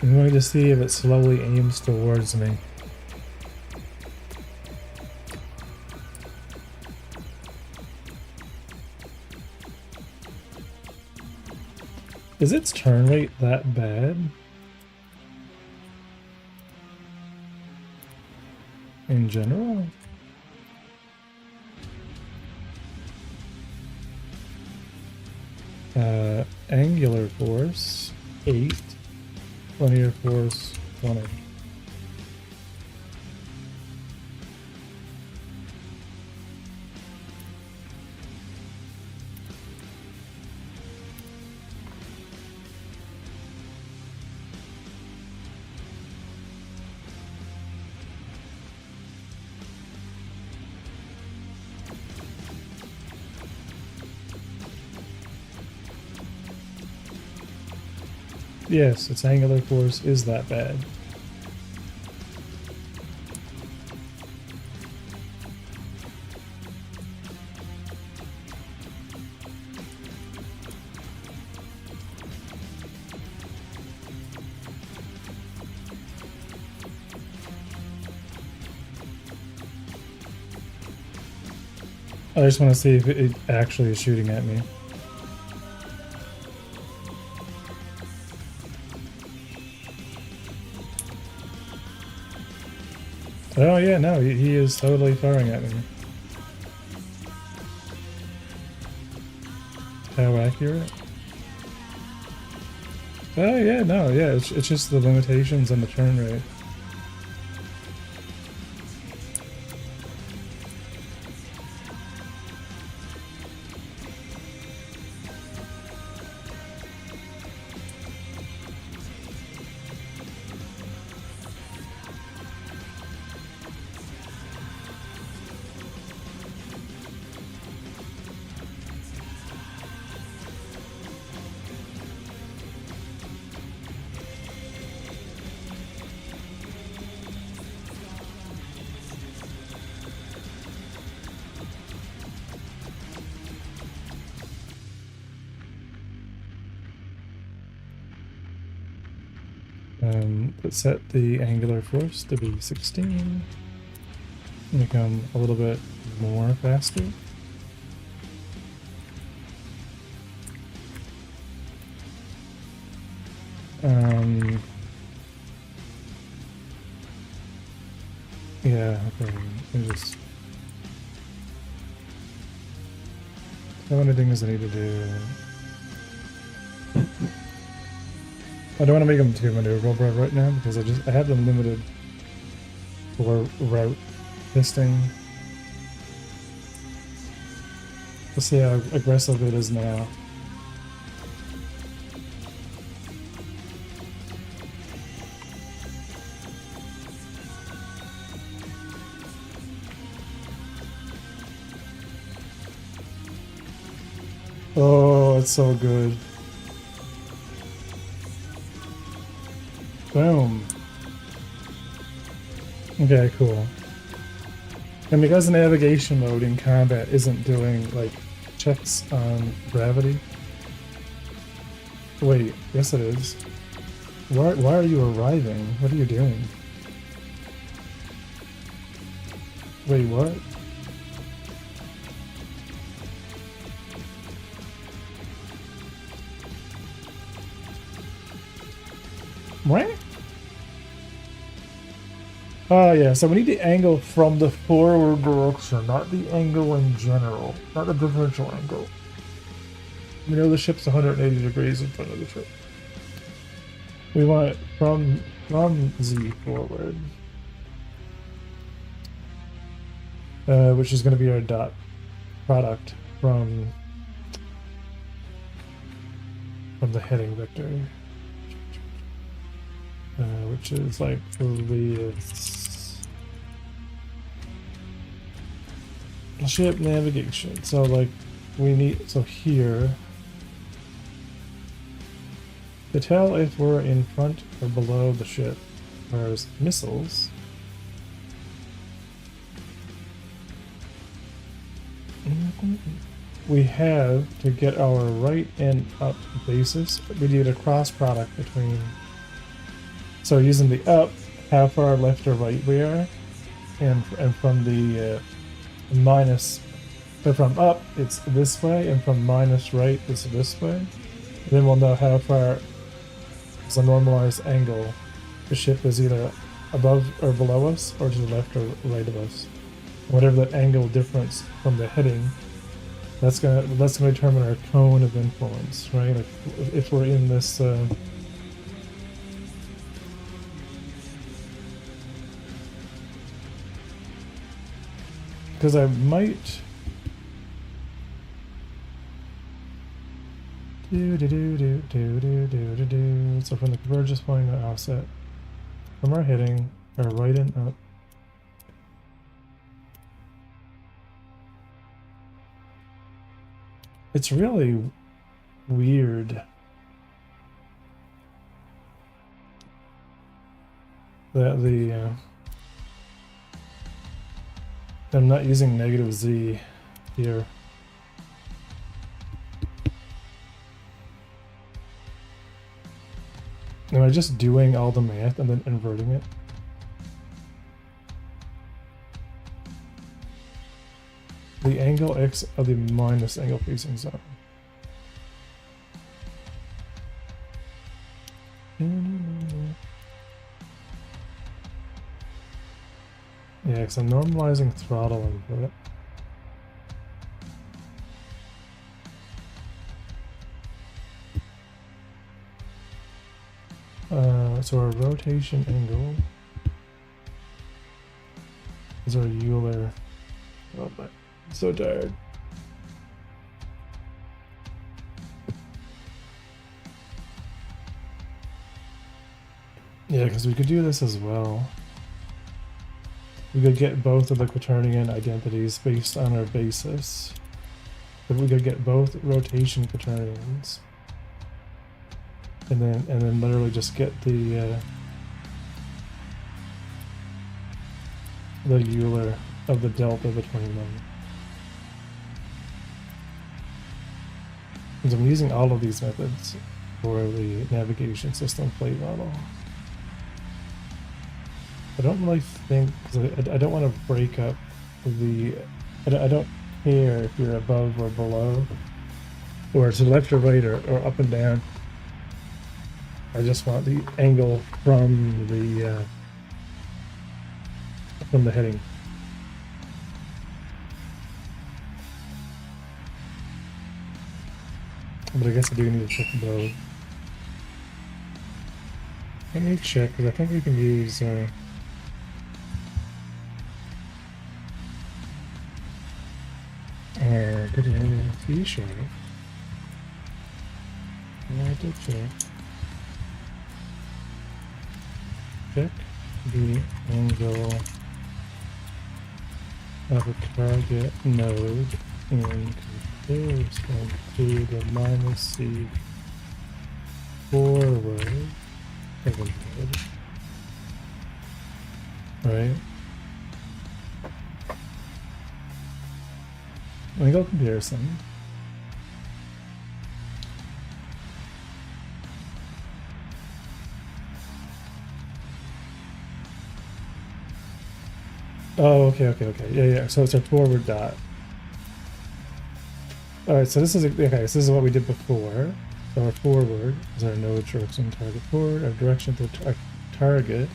I'm going to see if it slowly aims towards me. Is its turn rate that bad? In general? Angular force 8, linear force 20. Yes, its angular force is that bad. I just want to see if it actually is shooting at me. Oh yeah, no, he is totally firing at me. How accurate? Oh yeah, no, yeah, it's just the limitations on the turn rate. Let's set the angular force to be 16. Become a little bit more faster. Yeah, okay. Just so many things I need to do. I don't want to make them too maneuverable right now because I have them limited for route testing. Let's see how aggressive it is now. Oh, it's so good. Boom. Okay, cool. And because the navigation mode in combat isn't doing, like, checks on gravity... Wait, yes it is. Why are you arriving? What are you doing? Wait, what? Right? Oh yeah, so we need the angle from the forward direction, not the angle in general, not the differential angle. We know the ship's 180 degrees in front of the ship. We want it from Z forward, which is going to be our dot product from the heading vector, which is like the ship navigation. So like we need, so here to tell if we're in front or below the ship, whereas missiles we have to get our right and up basis. We need a cross product between, so using the up, how far left or right we are, and from the minus, so from up it's this way, and from minus right it's this way. And then we'll know how far is a normalized angle the ship is either above or below us, or to the left or right of us. Whatever that angle difference from the heading, that's gonna determine our cone of influence, right? Like if we're in this because I might so from the convergence point to offset from our heading, our right and up. It's really weird that I'm not using negative Z here. Am I just doing all the math and then inverting it? The angle X of the minus angle facing zone. Yeah, because I'm normalizing throttle input. So our rotation angle is our Euler. Oh my, I'm so tired. Yeah, because we could do this as well. We could get both of the quaternion identities based on our basis. But we could get both rotation quaternions. And then literally just get the Euler of the delta between them. Because I'm using all of these methods for the navigation system plate model. I don't really think, because I don't want to break up the, I don't care if you're above or below, or to the left or right, or up and down. I just want the angle from the heading. But I guess I do need to check both. Let me check, because I think we can use T-shirt. I did check. Check the angle of a target node in comparison to the minus C forward of a node. Right? Angle comparison. Oh, okay. Yeah. So it's our forward dot. All right. So this is okay. So this is what we did before. So our forward is our node direction target forward. Our direction to our target.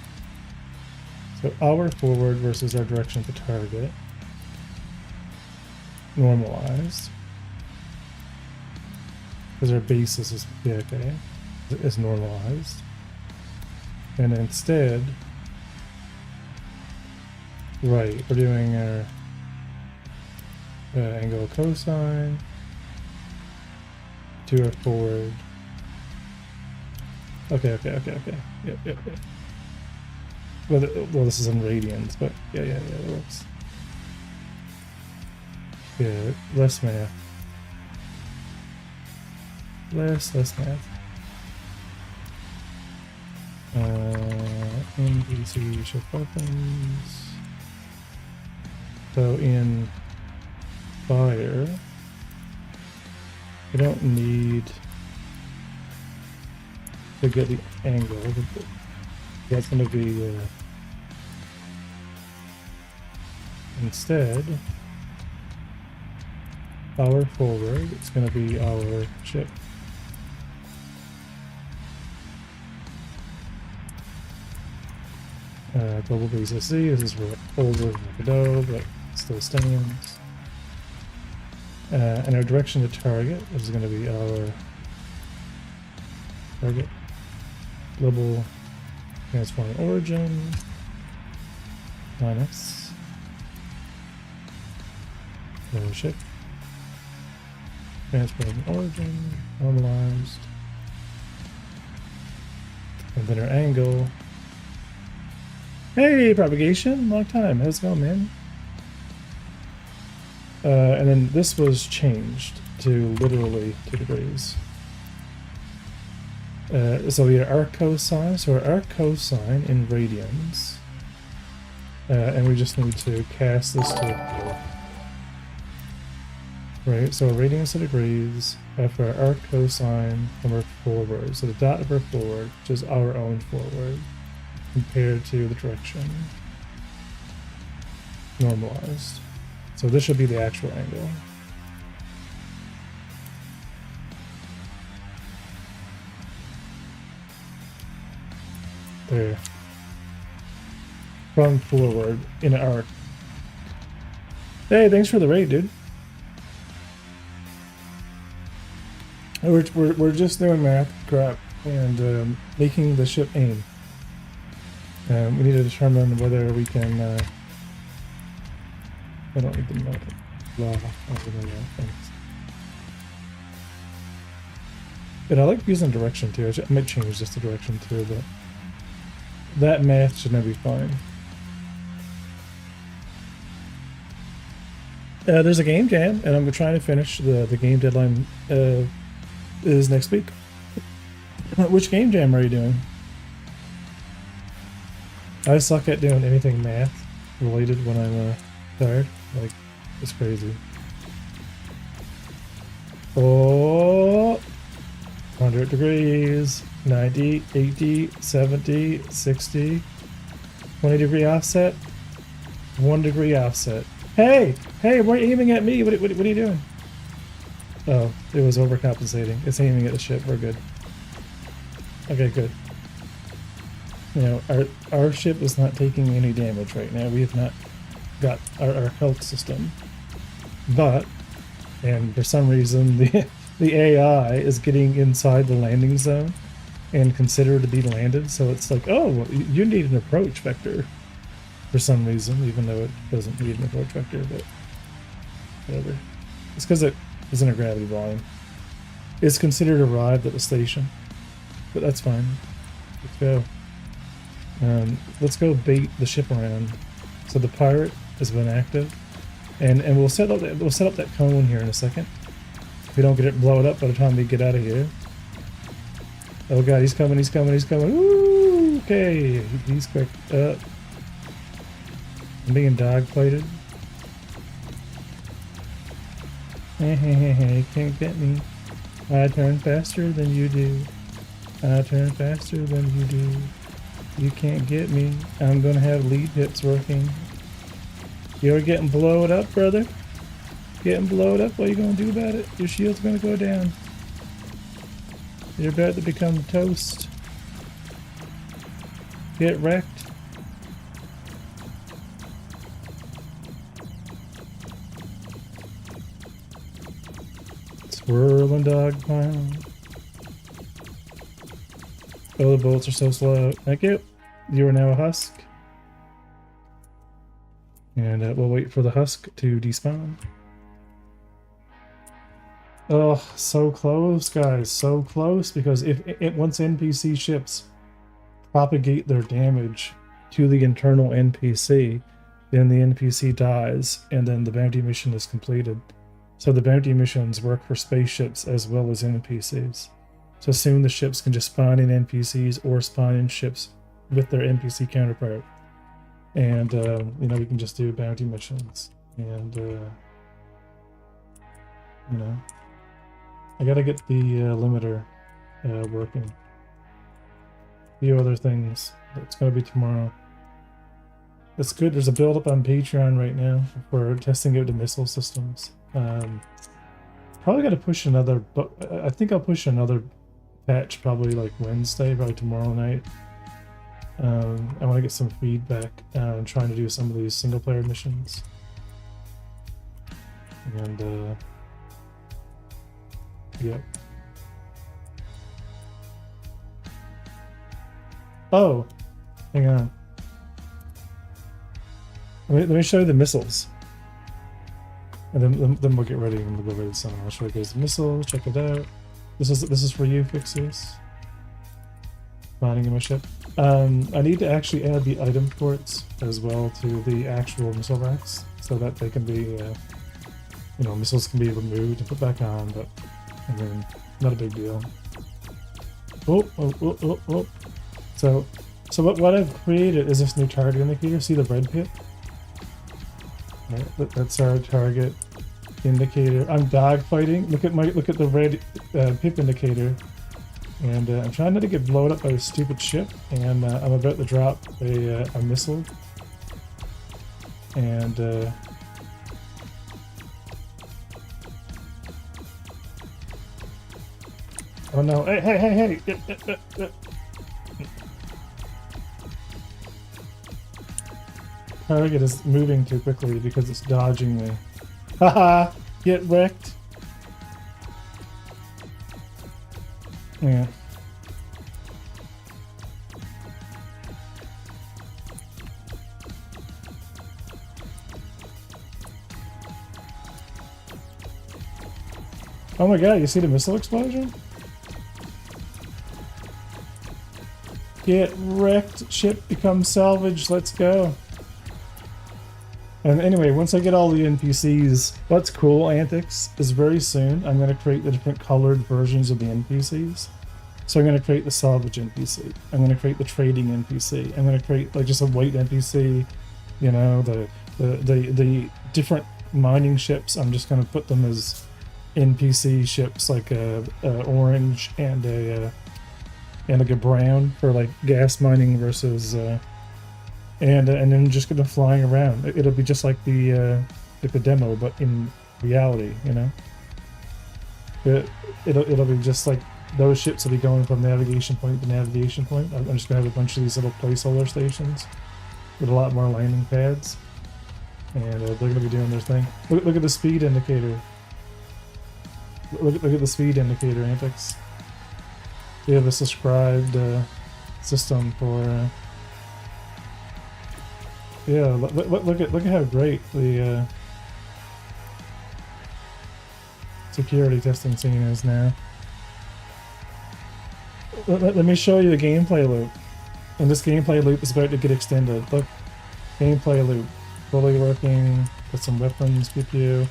So our forward versus our direction to target. Normalized. Because our basis is okay. Is normalized. And instead. Right, we're doing our angle cosine to our forward. Okay. Yep. Well, this is in radians, but yeah, that works. Yeah, less math. Less math. NBC shift weapons. So in fire, we don't need to get the angle. That's going to be instead our forward. It's going to be our ship. Global basis C. This is older Godot, but still stands. And our direction to target is going to be our target global transform origin minus ship transform origin normalized, and then our angle. Hey, propagation, long time. How's it going, man? And then this was changed to literally 2 degrees. So we have arc cosine. So our arc cosine in radians. And we just need to cast this to right. So radians to degrees for our arc cosine from our forward. So the dot of our forward, which is our own forward, compared to the direction normalized. So this should be the actual angle. There. sprung forward in an arc. Hey, thanks for the raid, dude. We're just doing math crap and making the ship aim. We need to determine whether we can. I don't need to know. Blah. But I like using direction too. I might change this to direction too, but that math should now be fine. There's a game jam, and I'm trying to finish the game deadline is next week. Which game jam are you doing? I suck at doing anything math related when I'm tired. Like, it's crazy. Oh, 100 degrees, 90, 80, 70, 60, 20 degree offset, 1 degree offset. Hey, why are you aiming at me? What are you doing? Oh, it was overcompensating. It's aiming at the ship. We're good. Okay, good. You know, our ship is not taking any damage right now. We have not got our health system. But, and for some reason, the AI is getting inside the landing zone and considered to be landed. So it's like, oh, you need an approach vector for some reason, even though it doesn't need an approach vector, but whatever. It's because it is in a gravity volume. It's considered arrived at the station, but that's fine. Let's go. Let's go bait the ship around. So the pirate has been active, and we'll set up that cone here in a second. If we don't get it blown up by the time we get out of here. Oh god, he's coming. Ooh, okay, he's quick. I'm being dogfighted. Hey, can't get me. I turn faster than you do. I turn faster than you do. You can't get me. I'm gonna have lead hits working. You're getting blowed up, brother. Getting blowed up. What are you gonna do about it? Your shield's gonna go down. You're about to become toast. Get wrecked. Swirling dog pound. Oh, the bullets are so slow. Thank you. You are now a husk. And we'll wait for the husk to despawn. Oh, so close, guys. So close, because if once NPC ships propagate their damage to the internal NPC, then the NPC dies, and then the bounty mission is completed. So the bounty missions work for spaceships as well as NPCs. So soon the ships can just spawn in NPCs or spawn in ships with their NPC counterpart. And, you know, we can just do bounty missions. And, you know, I gotta get the limiter working. A few other things. It's gonna be tomorrow. That's good. There's a build up on Patreon right now for testing out the missile systems. Probably gotta push another, but I think I'll push another patch probably like Wednesday, probably tomorrow night. I want to get some feedback on trying to do some of these single player missions. And yep. Oh, hang on. Let me show you the missiles. And then we'll get ready and we'll go ready to summon. I'll show you guys the missile, check it out. This is for you, Fixers. Spawning in my ship. I need to actually add the item ports as well to the actual missile racks so that they can be, you know, missiles can be removed and put back on, but I mean, not a big deal. Oh. So what I've created is this new target indicator. See the red pip? Right, that's our target indicator. I'm dogfighting. Look at the red pip indicator. And I'm trying not to get blown up by this stupid ship, and I'm about to drop a missile. And oh no! Hey! target is moving too quickly because it's dodging me. Haha! Get wrecked! Yeah. Oh my god, you see the missile explosion? Get wrecked, ship becomes salvage, let's go. And anyway, once I get all the NPCs, what's cool, Antics, is very soon I'm going to create the different colored versions of the NPCs. So I'm going to create the salvage NPC. I'm going to create the trading NPC. I'm going to create like just a white NPC, you know, the different mining ships. I'm just going to put them as NPC ships, like a orange and like a brown for like gas mining versus and then just gonna flying around. It'll be just like the demo, but in reality, you know. It'll be just like those ships will be going from navigation point to navigation point. I'm just gonna have a bunch of these little placeholder stations with a lot more landing pads, and they're gonna be doing their thing. Look at the speed indicator. Look at the speed indicator, Antics. We have a subscribed system for. Yeah, look at how great the security testing scene is now. Let me show you the gameplay loop, and this gameplay loop is about to get extended. Look, gameplay loop, fully working. Put some weapons, pew pew.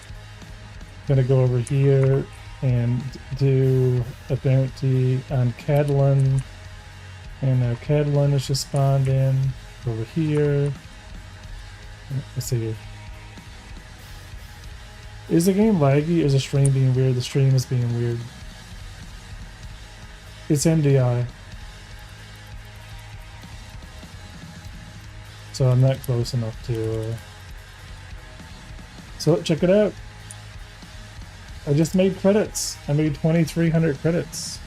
Gonna go over here and do a bounty on Catalan, and now Catalan is just spawned in over here. Let's see here. Is the game laggy? Or is the stream being weird? The stream is being weird. It's MDI. So I'm not close enough to... So check it out. I just made credits. I made 2,300 credits.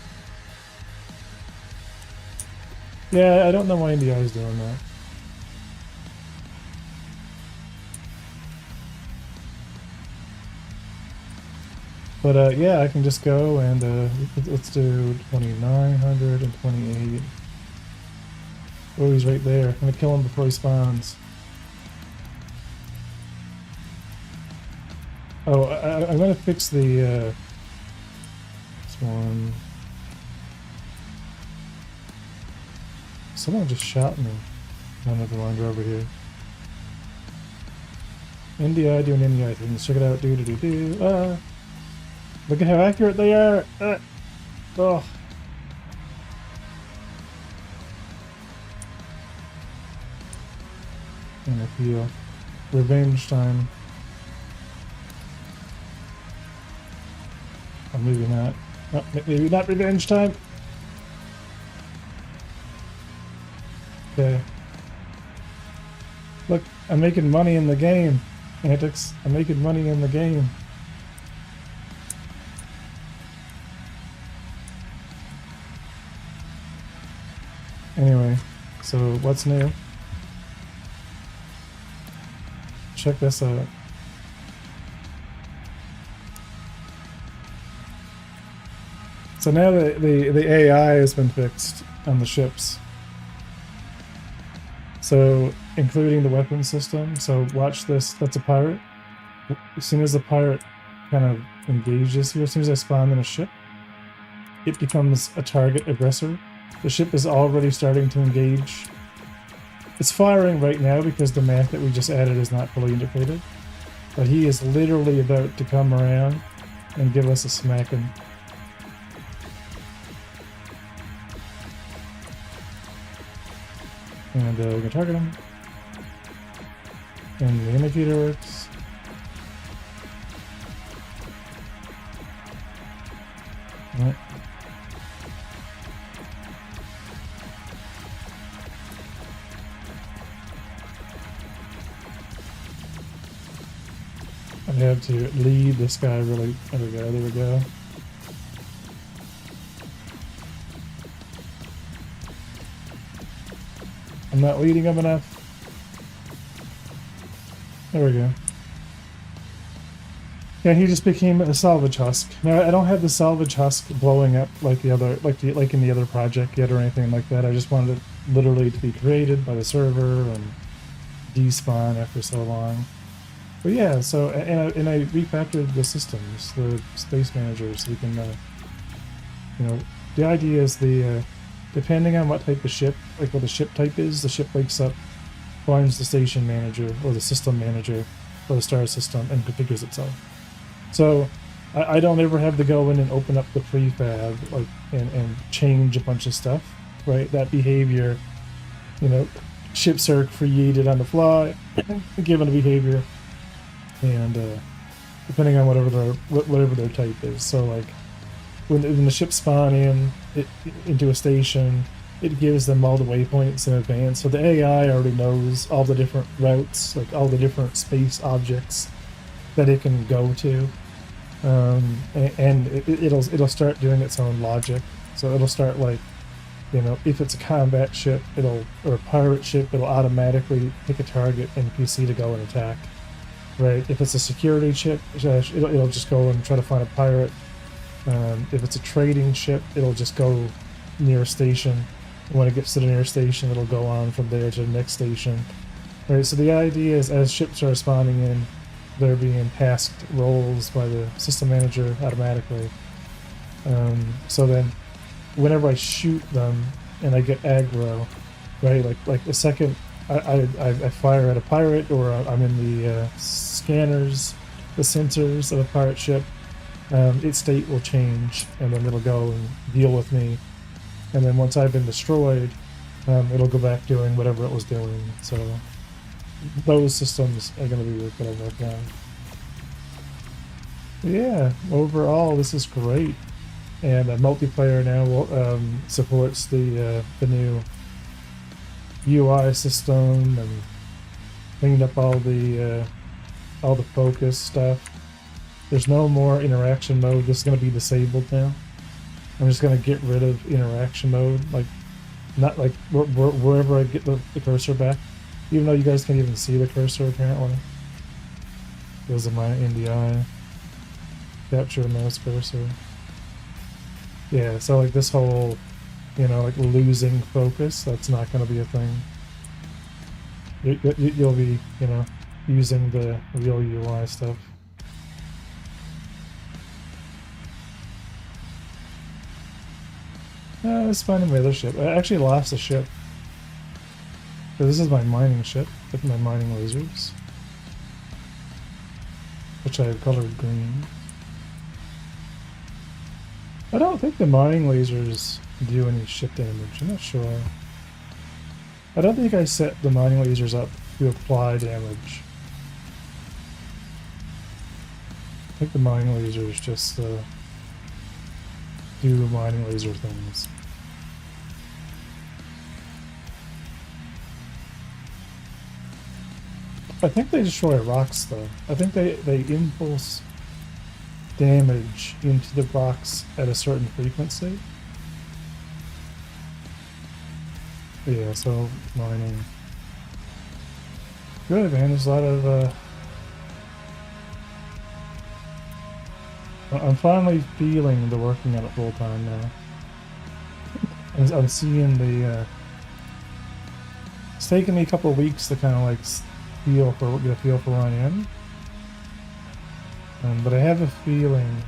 Yeah, I don't know why MDI is doing that. But yeah, I can just go and let's do 2,928. Oh, he's right there. I'm gonna kill him before he spawns. Oh, I'm gonna fix the this one. Someone just shot me. Another wander over here. NDI doing NDI things. Check it out. Do. Look at how accurate they are! Oh. And a heal. Revenge time. Or maybe not. Oh, maybe not revenge time! Okay. Look, I'm making money in the game, Antics. I'm making money in the game. Anyway, so what's new? Check this out. So now the AI has been fixed on the ships. So including the weapon system. So watch this. That's a pirate. As soon as the pirate kind of engages here, as soon as I spawn in a ship, it becomes a target aggressor. The ship is already starting to engage. It's firing right now because the map that we just added is not fully integrated. But he is literally about to come around and give us a smacking. And we can target him. And the indicator works. Alright. I have to lead this guy really. There we go, there we go. I'm not leading him enough. There we go. Yeah, he just became a salvage husk. Now I don't have the salvage husk blowing up like the other, like in the other project yet or anything like that. I just wanted it literally to be created by the server and despawn after so long. But yeah, so and I refactored the systems, the space managers, so we can, you know, the idea is the depending on what type of ship, like what the ship type is, the ship wakes up, finds the station manager or the system manager for the star system and configures itself. So I don't ever have to go in and open up the prefab like and change a bunch of stuff, right? That behavior, you know, ships are created on the fly, given a behavior, and depending on whatever their type is. So like when the ships spawn into a station, it gives them all the waypoints in advance. So the AI already knows all the different routes, like all the different space objects that it can go to, and it'll start doing its own logic. So it'll start like, you know, if it's a combat ship, or a pirate ship, it'll automatically pick a target NPC to go and attack. Right? If it's a security ship, it'll just go and try to find a pirate. If it's a trading ship, it'll just go near a station. When it gets to the near station, it'll go on from there to the next station. Right? So the idea is, as ships are spawning in, they're being tasked roles by the system manager automatically. So then, whenever I shoot them and I get aggro, right? Like the second I fire at a pirate, or I'm in the scanners, the sensors of a pirate ship, its state will change, and then it'll go and deal with me. And then once I've been destroyed, it'll go back doing whatever it was doing. So those systems are going to be what I work on. Yeah, overall this is great, and multiplayer now supports the new UI system and cleaned up all the focus stuff. There's no more interaction mode. This is going to be disabled now. I'm just going to get rid of interaction mode, like not like wherever I get the cursor back, even though you guys can't even see the cursor apparently because of my NDI capture the mouse cursor. Yeah, so like this whole, you know, like losing focus, that's not going to be a thing. You'll be, you know, using the real UI stuff. Let's find my other ship. I actually lost a ship. So this is my mining ship with my mining lasers, which I have colored green. I don't think the mining lasers do any ship damage. I'm not sure. I don't think I set the mining lasers up to apply damage. I think the mining lasers just do mining laser things. I think they destroy rocks though. I think they impulse damage into the rocks at a certain frequency. Yeah, so mining. Good, man. There's a lot of I'm finally feeling the working on it full time now. I'm seeing the it's taken me a couple of weeks to kind of like get a feel for where I am. But I have a feeling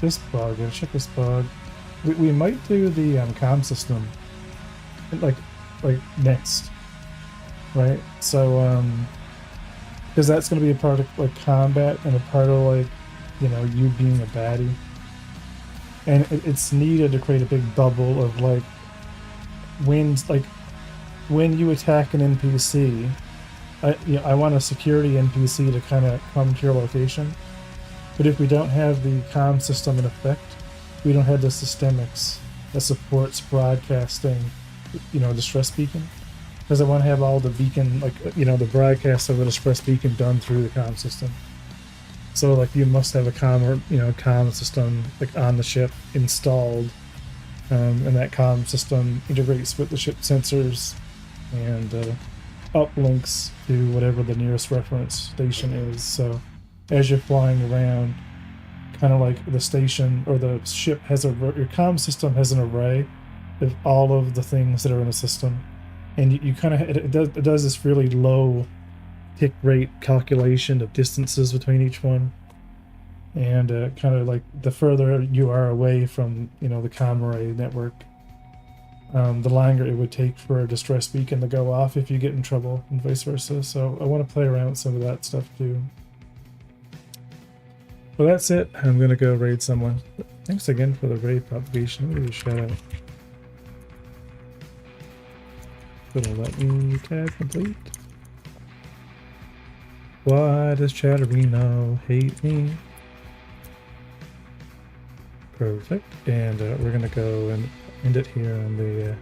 this bug, I'll check this bug. We might do the comm system like next, right? So because that's going to be a part of like combat and a part of like, you know, you being a baddie, and it's needed to create a big bubble of like when you attack an NPC. I want a security NPC to kind of come to your location, but if we don't have the comm system in effect, we don't have the systemics that supports broadcasting, you know, distress beacon, because I want to have all the beacon, like, you know, the broadcast of the distress beacon done through the comm system. So like you must have a comm system like on the ship installed, and that comm system integrates with the ship sensors, and uplinks to whatever the nearest reference station is. So as you're flying around, kind of like the station or the ship has your comm system has an array of all of the things that are in the system, and you kind of it does this really low tick rate calculation of distances between each one, and kind of like the further you are away from the comm array network, the longer it would take for a distress beacon to go off if you get in trouble, and vice versa. So I want to play around with some of that stuff too. Well, that's it. I'm gonna go raid someone. Thanks again for the raid propagation. Let me give you a shout out. Gonna let me tab complete. Why does Chatterino hate me? Perfect. And we're gonna go and end it here on the